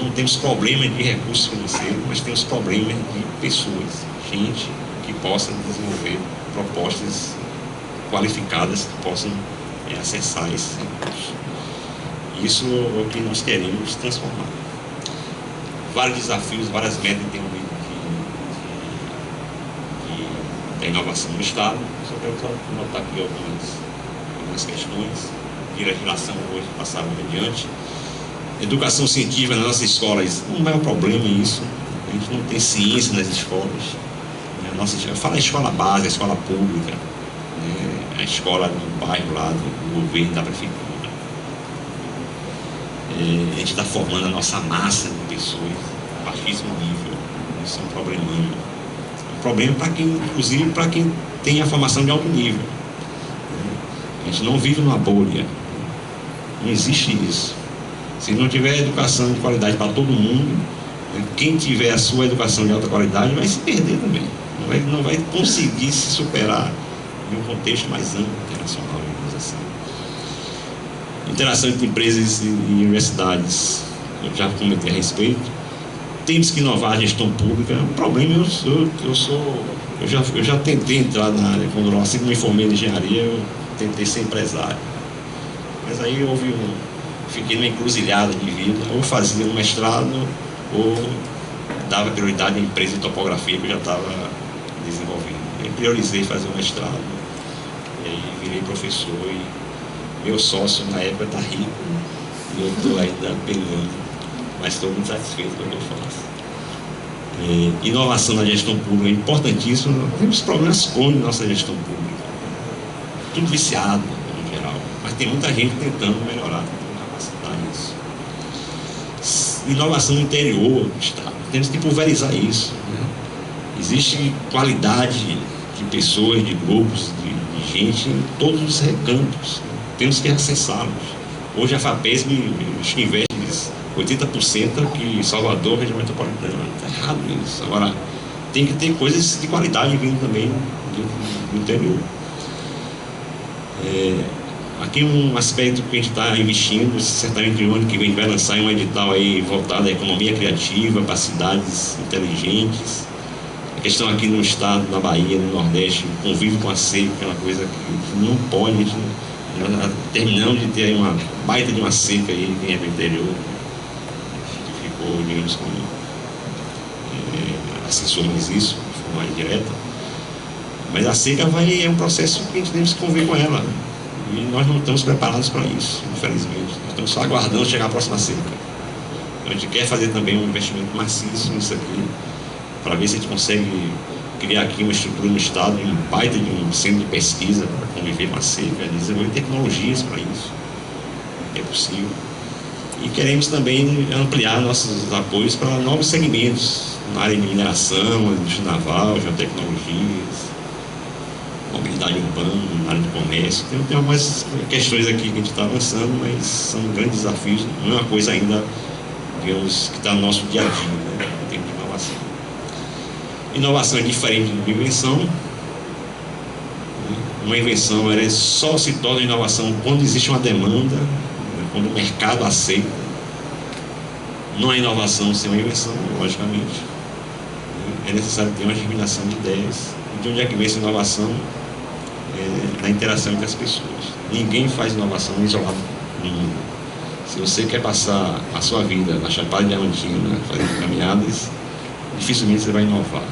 [SPEAKER 2] Não temos problema de recursos financeiros, mas temos problema de pessoas, gente que possa desenvolver propostas qualificadas que possam acessar esses recursos. Isso é o que nós queremos transformar. Vários desafios, várias metas em termos de inovação no Estado. Só quero notar aqui algumas questões de legislação hoje passaram adiante. Educação científica nas nossas escolas não é um problema isso. A gente não tem ciência nas escolas. Eu falo a escola base, a escola pública, a escola do bairro lá, do governo, da prefeitura. A gente está formando a nossa massa de pessoas a baixíssimo nível, Isso é um problemão. Um problema para quem, inclusive para quem tem a formação de alto nível. A gente não vive numa bolha. Não existe isso. Se não tiver educação de qualidade para todo mundo, quem tiver a sua educação de alta qualidade vai se perder também. Não vai conseguir se superar em um contexto mais amplo, internacional, digamos assim. Interação entre empresas e universidades, eu já comentei a respeito. Temos que inovar a gestão pública. O problema, eu já tentei entrar na área, quando assim que me formei em engenharia, eu tentei ser empresário. Mas aí fiquei numa encruzilhada de vida, ou fazia um mestrado, ou dava prioridade à empresa de topografia que eu já estava desenvolvendo. Eu priorizei fazer um mestrado, e aí virei professor, e meu sócio na época está rico, e eu estou ainda pegando, mas estou muito satisfeito com o que eu faço. Inovação na gestão pública é importantíssimo. Nós temos problemas crônicos na nossa gestão pública, tudo viciado em geral, mas tem muita gente tentando melhorar, tentando capacitar isso. Inovação no interior do Estado, temos que pulverizar isso, né? Existe qualidade de pessoas, de grupos, de gente em todos os recantos, né? Temos que acessá-los. Hoje a FAPESB acho que investe 80% aqui em Salvador, região metropolitana. Está errado isso. Agora, tem que ter coisas de qualidade vindo também do interior. Aqui um aspecto que a gente está investindo, certamente no ano que vem vai lançar um edital aí voltado à economia criativa, para cidades inteligentes. A questão aqui no estado, na Bahia, no Nordeste, convívio com a seca, é uma coisa que não pode. Nós terminamos de ter aí uma baita de uma seca aí, quem é do interior, que ficou, digamos, como assessores isso, de forma indireta. Mas a seca é um processo que a gente deve se conviver com ela, né? E nós não estamos preparados para isso, infelizmente. Nós estamos só aguardando chegar a próxima seca. Então, a gente quer fazer também um investimento maciço nisso aqui, para ver se a gente consegue criar aqui uma estrutura no Estado, um baita de um centro de pesquisa para conviver com a seca, desenvolver tecnologias para isso. É possível. E queremos também ampliar nossos apoios para novos segmentos, na área de mineração, indústria naval, geotecnologias, mobilidade urbana, na área de comércio. Tem algumas questões aqui que a gente está avançando, mas são grandes desafios. Não é uma coisa ainda, digamos, que está no nosso dia a dia, né, em termos de inovação. Inovação é diferente de invenção. Uma invenção ela só se torna inovação quando existe uma demanda, quando o mercado aceita. Não há inovação sem uma invenção, logicamente. É necessário ter uma germinação de ideias. De onde é que vem essa inovação? Na interação entre as pessoas. Ninguém faz inovação isolado no mundo. Se você quer passar a sua vida na Chapada Diamantina, fazendo caminhadas, dificilmente você vai inovar.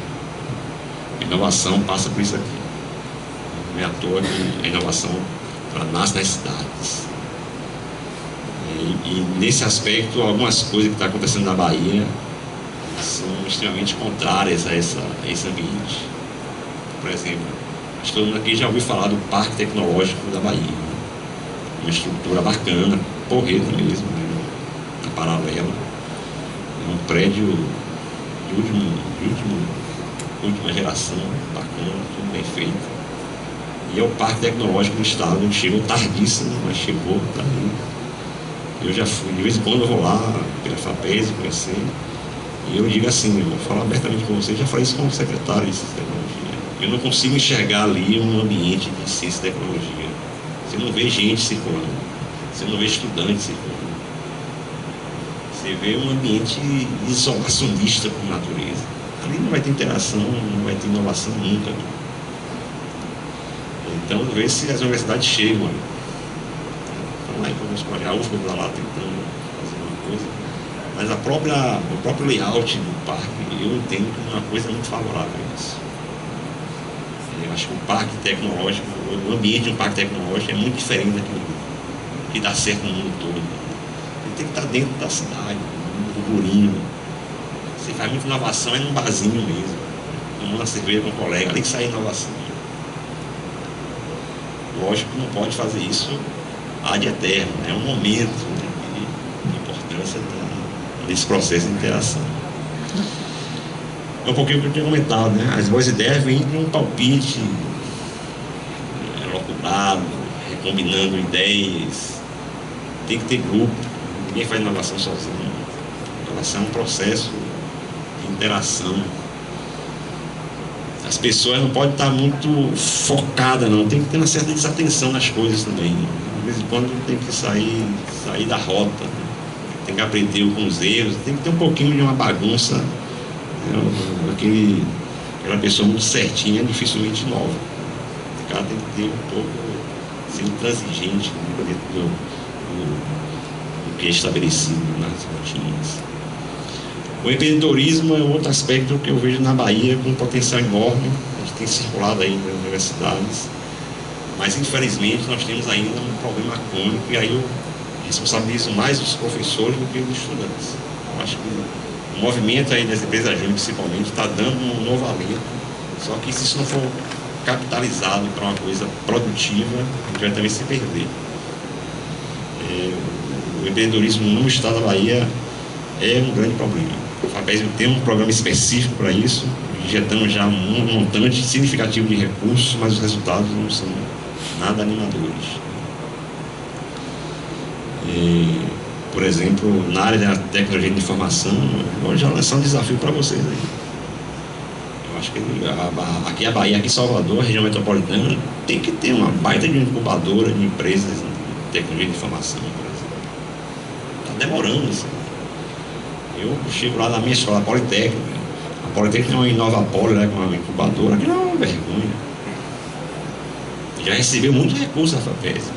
[SPEAKER 2] A inovação passa por isso aqui. Não é à toa que a inovação nasce nas cidades. E nesse aspecto, algumas coisas que estão acontecendo na Bahia são extremamente contrárias a esse ambiente. Por exemplo, acho que todo mundo aqui já ouviu falar do Parque Tecnológico da Bahia. Uma estrutura bacana, porreta mesmo, né, na Paralela. É um prédio de última geração, bacana, tudo bem feito. E é o Parque Tecnológico do Estado, chegou tardíssimo, mas chegou, tá ali. Eu já fui, de vez em quando eu vou lá, pela FAPESB, conhecer. E eu digo assim, eu vou falar abertamente com você, já falei isso como secretário de Ciência e Tecnologia. Eu não consigo enxergar ali um ambiente de ciência e tecnologia. Você não vê gente circulando, você não vê estudantes circulando. Você vê um ambiente isolacionista com a natureza. Ali não vai ter interação, não vai ter inovação nunca. Então, ver se as universidades chegam ali. Então, lá em Conosco, a UFBA está lá tentando fazer uma coisa. Mas o próprio layout do parque, eu entendo que é uma coisa muito favorável a isso. Eu acho que o parque tecnológico, o ambiente de um parque tecnológico é muito diferente daquilo que dá certo no mundo todo. Ele tem que estar dentro da cidade, no burburinho. Você faz muita inovação, é num barzinho mesmo. Tomando uma cerveja com um colega, ali que sai inovação. Lógico que não pode fazer isso ad eterno, né? É um momento, né, de importância desse processo de interação. É um pouquinho o que eu tinha comentado, né? As boas ideias vêm de um palpite elucubrado, recombinando ideias. Tem que ter grupo, ninguém faz inovação sozinho. Inovação é um processo de interação. As pessoas não podem estar muito focadas, não. Tem que ter uma certa desatenção nas coisas também. De vez em quando tem que sair da rota, tem que aprender com os erros, tem que ter um pouquinho de uma bagunça. Aquela pessoa muito certinha dificilmente inova. O cara tem que ter um pouco, ser intransigente dentro do que é estabelecido nas rotinas. O empreendedorismo é outro aspecto que eu vejo na Bahia com um potencial enorme. A gente tem circulado aí nas universidades, mas infelizmente nós temos ainda um problema crônico, e aí eu responsabilizo mais os professores do que os estudantes. Eu acho que o movimento aí das empresas júnior, principalmente, está dando um novo alento, só que se isso não for capitalizado para uma coisa produtiva, a gente vai também se perder. O empreendedorismo no estado da Bahia é um grande problema. A FAPESB tem um programa específico para isso, injetamos já um montante significativo de recursos, mas os resultados não são nada animadores. Por exemplo, na área da tecnologia de informação, eu já lançar um desafio para vocês aí. Eu acho que aqui a Bahia, aqui em Salvador, a região metropolitana, tem que ter uma baita de incubadora de empresas de tecnologia de informação, por exemplo. Está demorando isso. Eu chego lá na minha escola, a Politécnica. A Politécnica tem uma Inovapoli, né, com uma incubadora, que não é uma vergonha. Já recebeu muito recurso da FAPESB.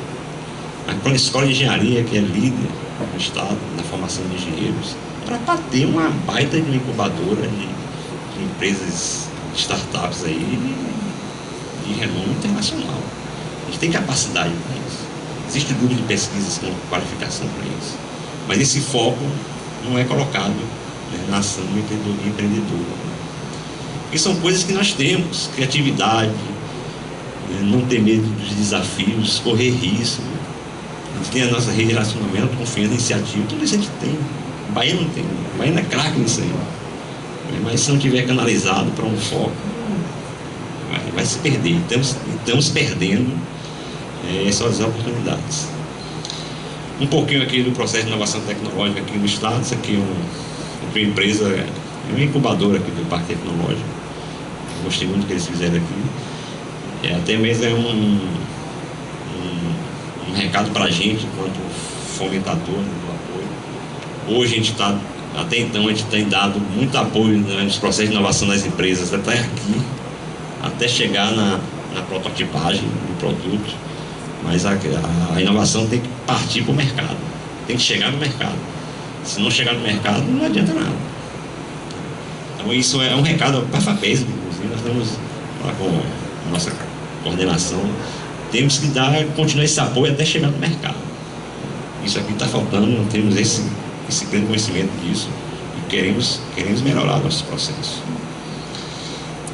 [SPEAKER 2] Para a escola de engenharia, que é líder no estado, na formação de engenheiros, para ter uma baita de uma incubadora de empresas, de startups aí, de renome internacional. A gente tem capacidade para isso. Existe grupo de pesquisas com qualificação para isso. Mas esse foco não é colocado, né, na ação do empreendedor. Porque são coisas que nós temos: criatividade, né, não ter medo dos desafios, correr risco. A gente tem a nossa rede de relacionamento, confiança, iniciativa, tudo isso a gente tem. O Bahia não tem. O Bahia não é craque nisso aí. Mas se não tiver canalizado para um foco, vai se perder. Estamos perdendo essas oportunidades. Um pouquinho aqui do processo de inovação tecnológica aqui no estado. Isso aqui é uma empresa, é uma incubadora aqui do Parque Tecnológico. Gostei muito do que eles fizeram aqui. Até mesmo é um recado para a gente, enquanto fomentador do apoio. Hoje a gente está, até então, a gente tem dado muito apoio, né, nos processos de inovação das empresas, até aqui, até chegar na prototipagem do produto. Mas a inovação tem que partir para o mercado, tem que chegar no mercado. Se não chegar no mercado, não adianta nada. Então isso é um recado para a FAPESB, inclusive. Nós estamos lá com a nossa coordenação, temos que continuar esse apoio até chegar no mercado. Isso aqui está faltando, não temos esse grande conhecimento disso, e queremos melhorar nossos processos.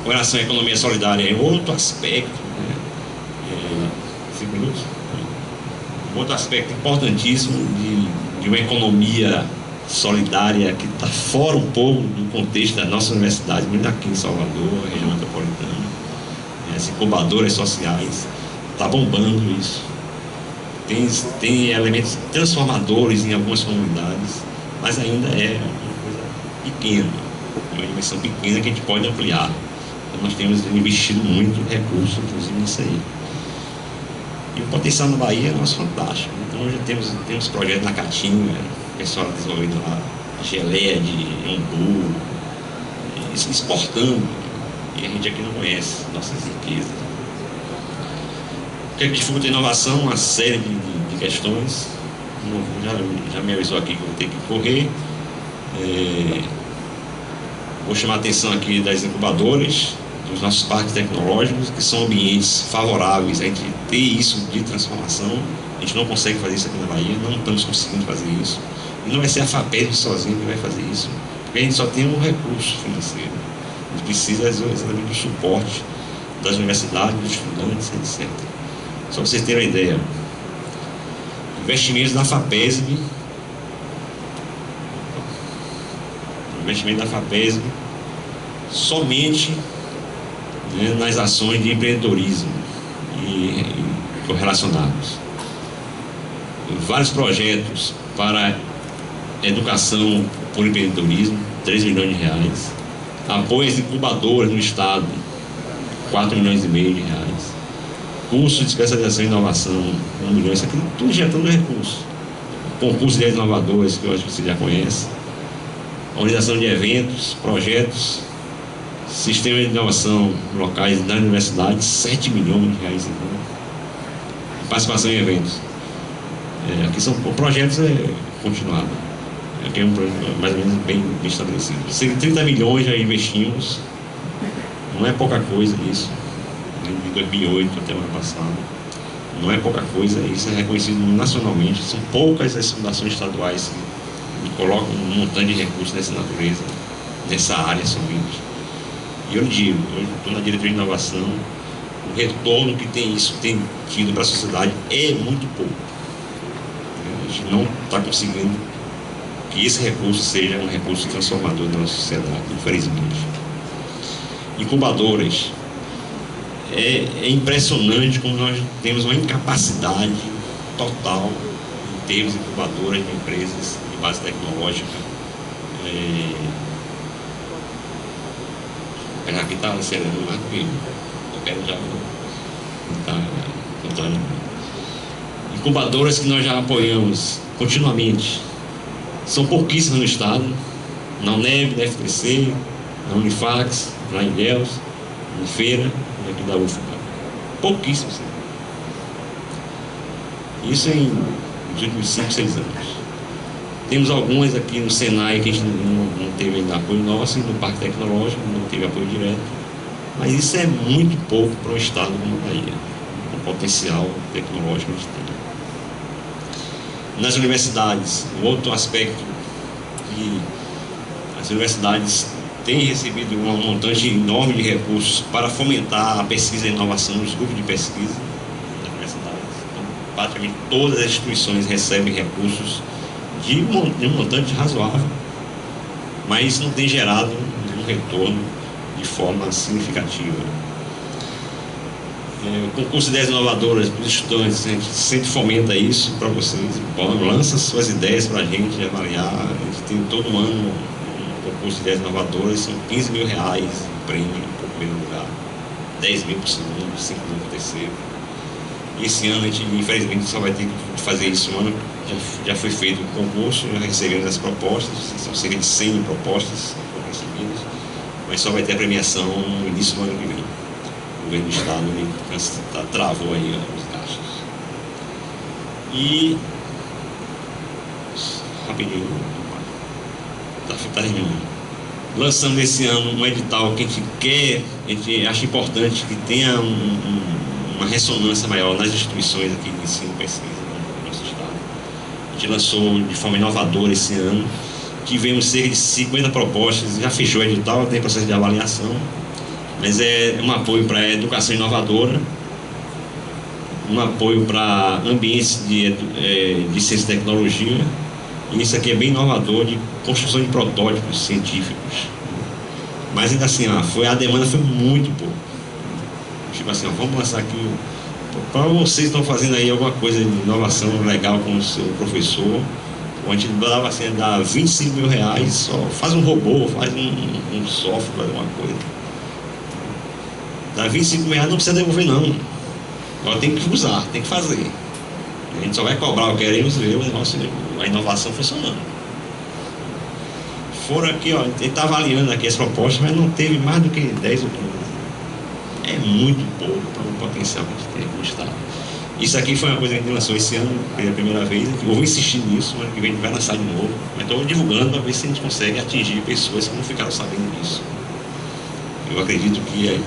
[SPEAKER 2] Com relação à economia solidária, é outro aspecto, né? 5 minutos? Outro aspecto importantíssimo de uma economia solidária que está fora um pouco do contexto da nossa universidade, muito aqui em Salvador, região metropolitana, as incubadoras sociais, está bombando isso. Tem elementos transformadores em algumas comunidades, mas ainda é uma coisa pequena, uma dimensão pequena que a gente pode ampliar. Então nós temos investido muito recurso, inclusive, nisso aí. E o potencial na Bahia é nosso fantástico. Então hoje temos projetos na Caatinga, o pessoal desenvolvendo lá geleia de umbu, exportando, e a gente aqui não conhece nossas riquezas. O que é que dificulta a inovação? Uma série de questões. Já me avisou aqui que eu vou ter que correr. Vou chamar a atenção aqui das incubadoras, dos nossos parques tecnológicos, que são ambientes favoráveis a gente ter isso de transformação. A gente não consegue fazer isso aqui na Bahia, não estamos conseguindo fazer isso. E não vai ser a FAPESB sozinha que vai fazer isso, porque a gente só tem um recurso financeiro. A gente precisa exatamente do suporte das universidades, dos estudantes, etc. Só para vocês terem uma ideia, investimentos da FAPESB, somente, né, nas ações de empreendedorismo e correlacionados. Vários projetos para educação por empreendedorismo, 3 milhões de reais. Apoio às incubadoras no estado, 4 milhões e meio de reais. Curso de especialização em inovação, 1 milhão. Isso aqui tudo injetando recursos. Concurso de inovadores, que eu acho que você já conhece. Organização de eventos, projetos, sistema de inovação locais da universidade, 7 milhões de reais. Participação em eventos. Aqui são projetos continuados. Aqui é um projeto mais ou menos bem estabelecido. 30 milhões já investimos. Não é pouca coisa isso. De 2008 até o ano passado. Não é pouca coisa. Isso é reconhecido nacionalmente. São poucas as fundações estaduais que colocam um montante de recursos nessa natureza, nessa área somente. E eu digo, eu estou na diretoria de inovação, o retorno que isso tem tido para a sociedade é muito pouco. A gente não está conseguindo que esse recurso seja um recurso transformador da nossa sociedade, infelizmente. Incubadoras. É impressionante como nós temos uma incapacidade total em termos de incubadoras de empresas de base tecnológica. Aqui está acelerando mais do que eu quero já estar incubadoras que nós já apoiamos continuamente. São pouquíssimas no estado, na UNEB, na FTC, na Unifax, na Ilhéus, na Feira e aqui da UFBA. Pouquíssimos. Isso nos últimos 5, 6 anos. Temos algumas aqui no Senai que a gente não teve ainda apoio nosso, e no Parque Tecnológico não teve apoio direto. Mas isso é muito pouco para um estado como a Bahia, o potencial tecnológico que a gente tem. Nas universidades, um outro aspecto que as universidades têm recebido um montante enorme de recursos para fomentar a pesquisa e a inovação nos grupos de pesquisa das universidades. Então, praticamente todas as instituições recebem recursos de um montante razoável, mas isso não tem gerado um retorno de forma significativa. O concurso de ideias inovadoras para os estudantes, a gente sempre fomenta isso para vocês. Lança suas ideias para a gente avaliar. A gente tem todo ano um concurso de ideias inovadoras, são 15 mil reais de prêmio para o primeiro lugar, 10 mil para o segundo, 5 mil para o terceiro. E esse ano a gente, infelizmente, só vai ter que fazer isso um ano. Já foi feito o concurso, já recebemos as propostas, são cerca de 100 mil propostas que foram recebidas, mas só vai ter a premiação no início do ano que vem. O governo do estado ele travou aí os gastos. E rapidinho, está terminando. Lançamos esse ano um edital que a gente acha importante que tenha uma ressonância maior nas instituições aqui de ensino e pesquisa do nosso estado. A gente lançou de forma inovadora esse ano, tivemos cerca de 50 propostas, já fechou o edital, tem processo de avaliação, mas é um apoio para a educação inovadora, um apoio para ambientes de ciência e tecnologia, e isso aqui é bem inovador, de construção de protótipos científicos. Mas ainda assim, a demanda foi muito pouco. Tipo assim, vamos lançar aqui, para vocês que estão fazendo aí alguma coisa de inovação legal com o seu professor, a gente dava assim, dá 25 mil reais, só faz um robô, faz um software, faz uma coisa. Dá 25 mil reais, não precisa devolver não. Agora tem que usar, tem que fazer. A gente só vai cobrar, queremos ver o negócio, a inovação funcionando. Foram aqui, a gente está avaliando aqui as propostas, mas não teve mais do que 10 ou 15. É muito pouco para o potencial que a gente tem no estado. Isso aqui foi uma coisa que a gente lançou esse ano pela primeira vez. Eu vou insistir nisso, ano que vem a gente vai lançar de novo. Mas estou divulgando para ver se a gente consegue atingir pessoas que não ficaram sabendo disso. Eu acredito que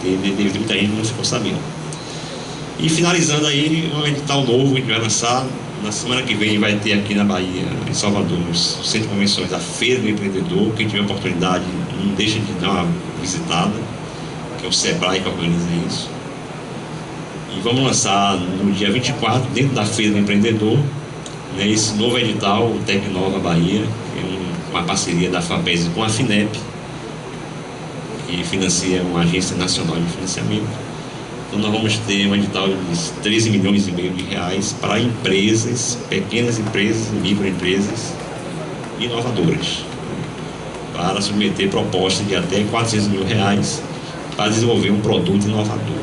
[SPEAKER 2] teve muita gente que não ficou sabendo. E finalizando aí, um edital novo que a gente vai lançar. Na semana que vem vai ter aqui na Bahia, em Salvador, no Centro de Convenções, a Feira do Empreendedor. Quem tiver oportunidade, não deixa de dar uma visitada, que é o Sebrae que organiza isso. E vamos lançar no dia 24, dentro da Feira do Empreendedor, né, esse novo edital, o Tecnova Bahia, que é uma parceria da FAPESB com a FINEP. que financia uma agência nacional de financiamento. Então nós vamos ter um edital de 13 milhões e meio de reais para empresas, pequenas empresas, microempresas inovadoras, para submeter propostas de até 400 mil reais para desenvolver um produto inovador.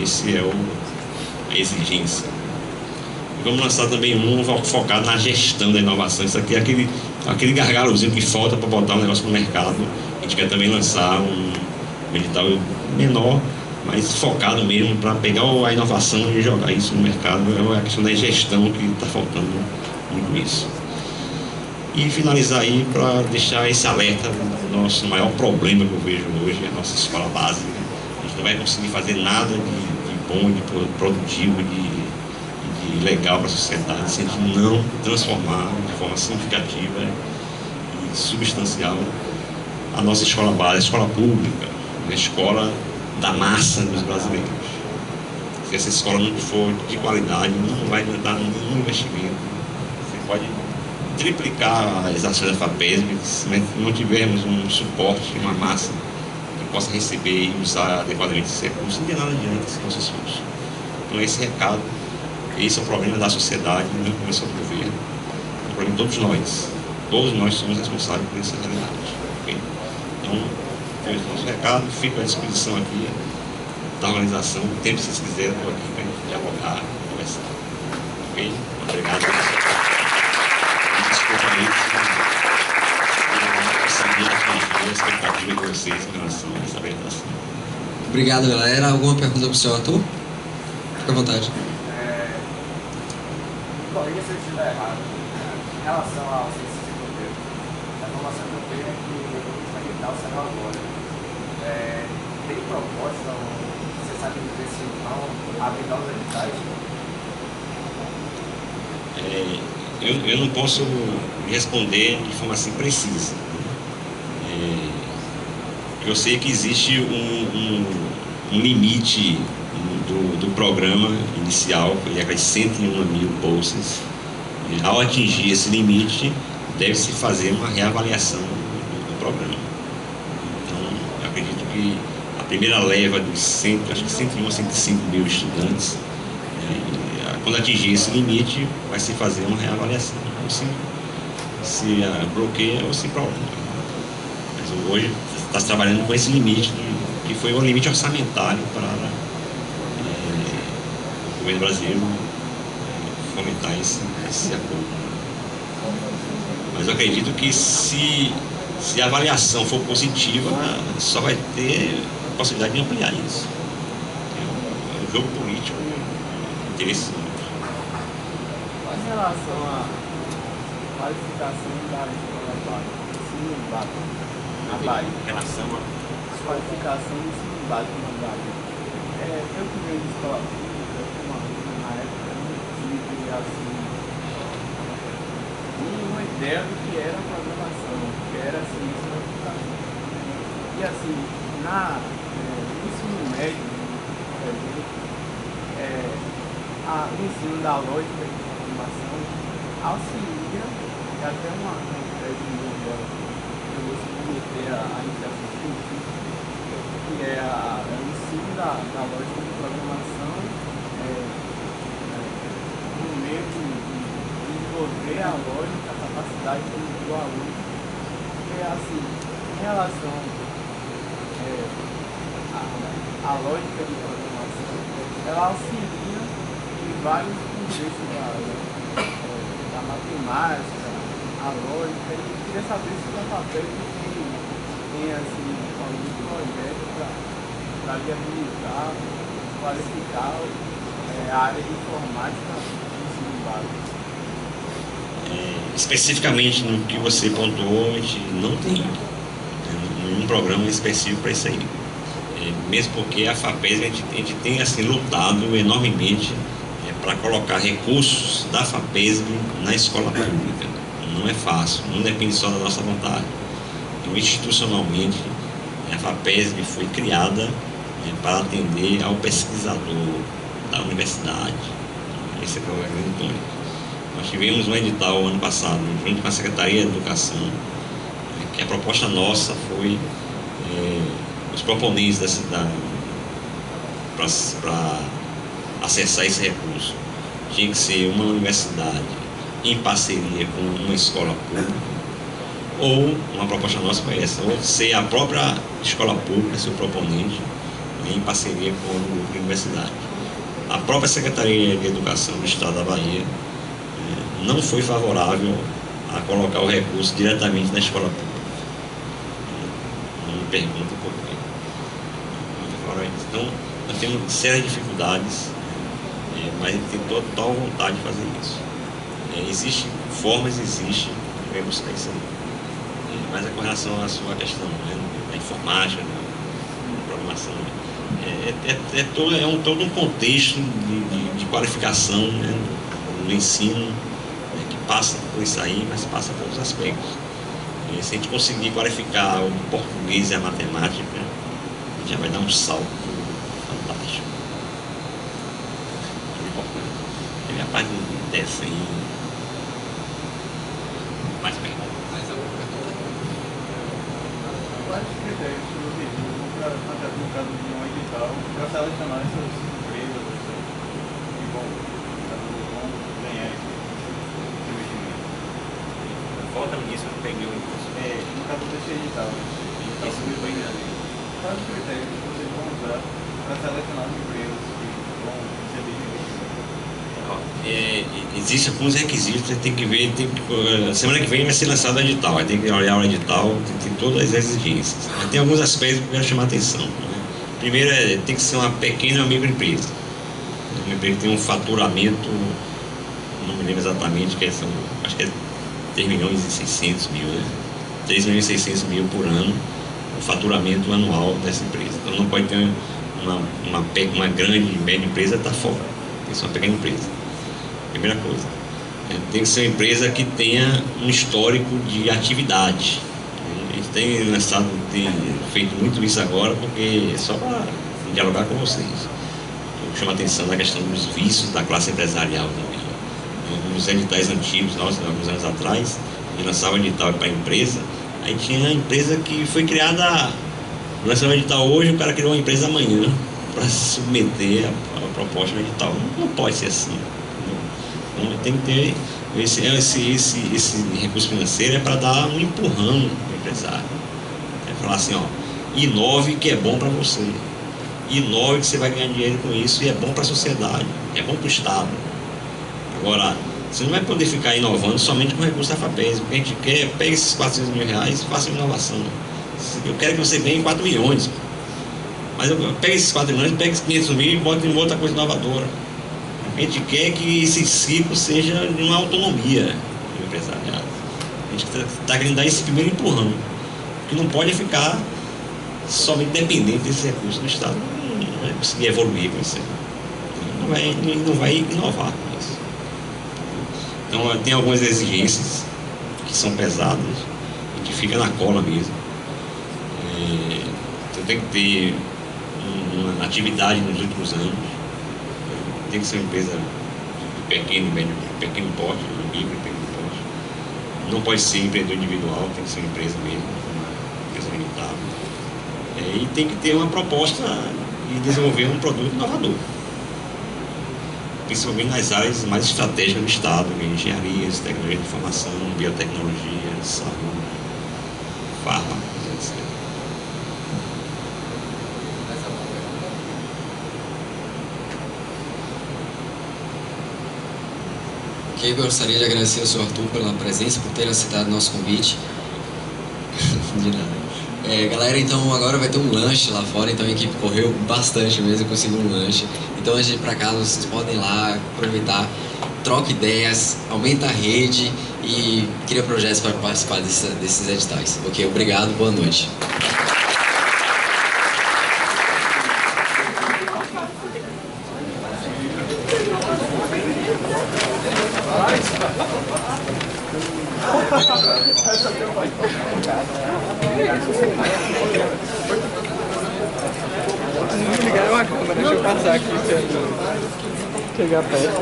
[SPEAKER 2] Esse é a exigência. E vamos lançar também um focado na gestão da inovação. Isso aqui é aquele gargalozinho que falta para botar um negócio no mercado. A gente quer também lançar um edital menor, mas focado mesmo para pegar a inovação e jogar isso no mercado. É a questão da gestão que está faltando muito isso. E finalizar aí para deixar esse alerta do nosso maior problema que eu vejo hoje, é a nossa escola básica. A gente não vai conseguir fazer nada de bom, de produtivo, de legal para a sociedade se a gente não transformar de forma significativa e substancial a nossa escola básica, a escola pública, a escola da massa dos brasileiros. Se essa escola não for de qualidade, não vai dar nenhum investimento. Você pode triplicar as ações da FAPESB, se não tivermos um suporte, uma massa que possa receber e usar adequadamente esse recurso, não tem nada adiante esse nosso esforço. Então esse recado, esse é o problema da sociedade, não começou do governo, é o problema de todos nós. Todos nós somos responsáveis por essa realidade. Okay? Então, fez o nosso recado, fico à disposição aqui da organização, o tempo que vocês quiserem, estou aqui para a gente dialogar, conversar. Ok? Obrigado. A expectativa de vocês em relação a essa apresentação.
[SPEAKER 1] Obrigado, galera. Alguma pergunta para o senhor Arthur? Fique à vontade.
[SPEAKER 3] Corrija se eu estiver errado. Em relação ao ciência de governo, a informação que eu tenho é que o último edital saiu agora. Tem proposta, você sabe dizer se não abrir novos editais?
[SPEAKER 2] Eu não posso responder de forma assim precisa. Eu sei que existe um limite do programa inicial, que é aquelas 101 mil bolsas. Ao atingir esse limite, deve-se fazer uma reavaliação do programa. Então, eu acredito que a primeira leva dos acho que 101 a 105 mil estudantes, quando atingir esse limite, vai se fazer uma reavaliação. Ou se bloqueia ou se prolonga. Mas hoje está trabalhando com esse limite, que foi um limite orçamentário para o governo brasileiro fomentar esse acordo. Mas eu acredito que se a avaliação for positiva, só vai ter a possibilidade de ampliar isso. É um jogo político interessante.
[SPEAKER 3] Em relação à qualificação da escola básica, na Bahia.
[SPEAKER 2] Em relação à
[SPEAKER 3] Qualificação do ensino básico na Bahia. Eu que venho de escola pública, na época eu não tive assim nenhuma ideia do que era programação, que era ciência da computação. E assim, no ensino médio, o ensino da lógica de programação auxilia, e até uma empresa agora eu vou submeter a iniciação científica, que é o ensino da lógica de programação, no meio de desenvolver a lógica, a capacidade do aluno. Porque assim, em relação à lógica de programação, ela auxilia em vários contextos da matemática, a lógica, e eu queria saber se o papel tem assim, algum projeto para viabilizar, qualificar a área de informática no ensino básico.
[SPEAKER 2] Especificamente no que você pontuou, a gente não tem nenhum programa específico para isso aí. Mesmo porque a FAPESB, a gente tem assim, lutado enormemente para colocar recursos da FAPESB na escola pública. Não é fácil, não depende só da nossa vontade. Então, institucionalmente, a FAPESB foi criada para atender ao pesquisador da universidade. Esse é o grande tônico. Nós tivemos um edital ano passado, junto com a Secretaria de Educação, que a proposta nossa foi os proponentes para acessar esse recurso tinha que ser uma universidade em parceria com uma escola pública, ou uma proposta nossa foi essa, ou ser a própria escola pública, seu proponente, em parceria com a universidade. A própria Secretaria de Educação do Estado da Bahia não foi favorável a colocar o recurso diretamente na escola pública. Não me pergunta por quê. Então, nós temos sérias dificuldades, mas tem total vontade de fazer isso. Existem formas, vai buscar isso aí. Mas com relação à sua questão, da informática, da programação, todo um contexto de qualificação, do ensino, que passa por isso aí, mas passa por outros aspectos. Se a gente conseguir qualificar o português e a matemática, a gente já vai dar um salto fantástico. Teve a parte dessa aí. Mais bem.
[SPEAKER 1] Mais alguma pergunta?
[SPEAKER 3] Quais critérios o objetivo para fazer no caso de um edital para selecionar essas empresas que vão ganhar esse investimento?
[SPEAKER 2] Volta nisso, eu peguei o curso.
[SPEAKER 3] No caso desse edital do grande. Quais os critérios que vocês vão usar para selecionar as empresas que vão receber investimento?
[SPEAKER 2] Existem alguns requisitos, você tem que ver, semana que vem vai ser lançado o edital, aí tem que olhar o edital, tem todas as exigências. Mas tem alguns aspectos que eu quero chamar a atenção. Primeiro, tem que ser uma pequena ou microempresa. Uma empresa que tem um faturamento, não me lembro exatamente, acho que é 3 milhões e 600 mil, 3 milhões e 600 mil por ano, o faturamento anual dessa empresa. Então não pode ter uma grande, média empresa, está fora. Tem que ser uma pequena empresa. Primeira coisa. Tem que ser uma empresa que tenha um histórico de atividade. A gente tem feito muito isso agora, porque é só para dialogar com vocês. Eu chamo a atenção na questão dos vícios da classe empresarial também. Nos editais antigos, nós, alguns anos atrás, a gente lançava um edital para a empresa, aí tinha a empresa que foi criada, lançando o edital hoje, o cara criou uma empresa amanhã para se submeter à proposta do edital. Não pode ser assim. Então, tem que ter esse recurso financeiro para dar um empurrão no empresário. Falar assim, inove que é bom para você. Inove que você vai ganhar dinheiro com isso e é bom para a sociedade, é bom para o Estado. Agora, você não vai poder ficar inovando somente com recurso da FAPESB. O que a gente quer, pega esses 400 mil reais e faça uma inovação. Eu quero que você ganhe 4 milhões. Mas eu pego esses 4 milhões, pego esses 500 mil e boto em outra coisa inovadora. A gente quer que esse ciclo seja de uma autonomia empresarial. A gente está querendo dar esse primeiro empurrão. Que não pode ficar somente dependente desse recurso do Estado. Não vai conseguir evoluir com isso. Não vai inovar com isso. Então tem algumas exigências que são pesadas e que fica na cola mesmo. Então tem que ter uma atividade nos últimos anos. Tem que ser uma empresa de pequeno porte, micro e pequeno porte. Não pode ser empreendedor individual, tem que ser uma empresa mesmo, uma empresa limitada. E tem que ter uma proposta e desenvolver um produto inovador. Principalmente nas áreas mais estratégicas do Estado, engenharia, tecnologia de informação, biotecnologia, saúde, fármacos, etc.
[SPEAKER 1] Ok, eu gostaria de agradecer ao Sr. Arthur pela presença, por ter aceitado o nosso convite. De nada. Galera, então agora vai ter um lanche lá fora, então a equipe correu bastante mesmo, conseguiu um lanche. Então antes de ir pra casa, vocês podem ir lá, aproveitar, troca ideias, aumenta a rede e cria projetos para participar desses editais. Ok, obrigado, boa noite.
[SPEAKER 3] Ligaram a câmera, deixa eu passar aqui pra chegar perto.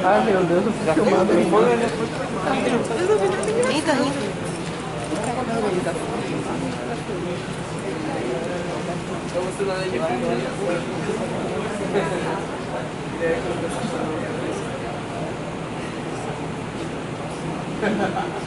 [SPEAKER 3] Ai meu Deus, eu fui filmado.
[SPEAKER 4] Eita, rindo.
[SPEAKER 3] Então você não é de fim.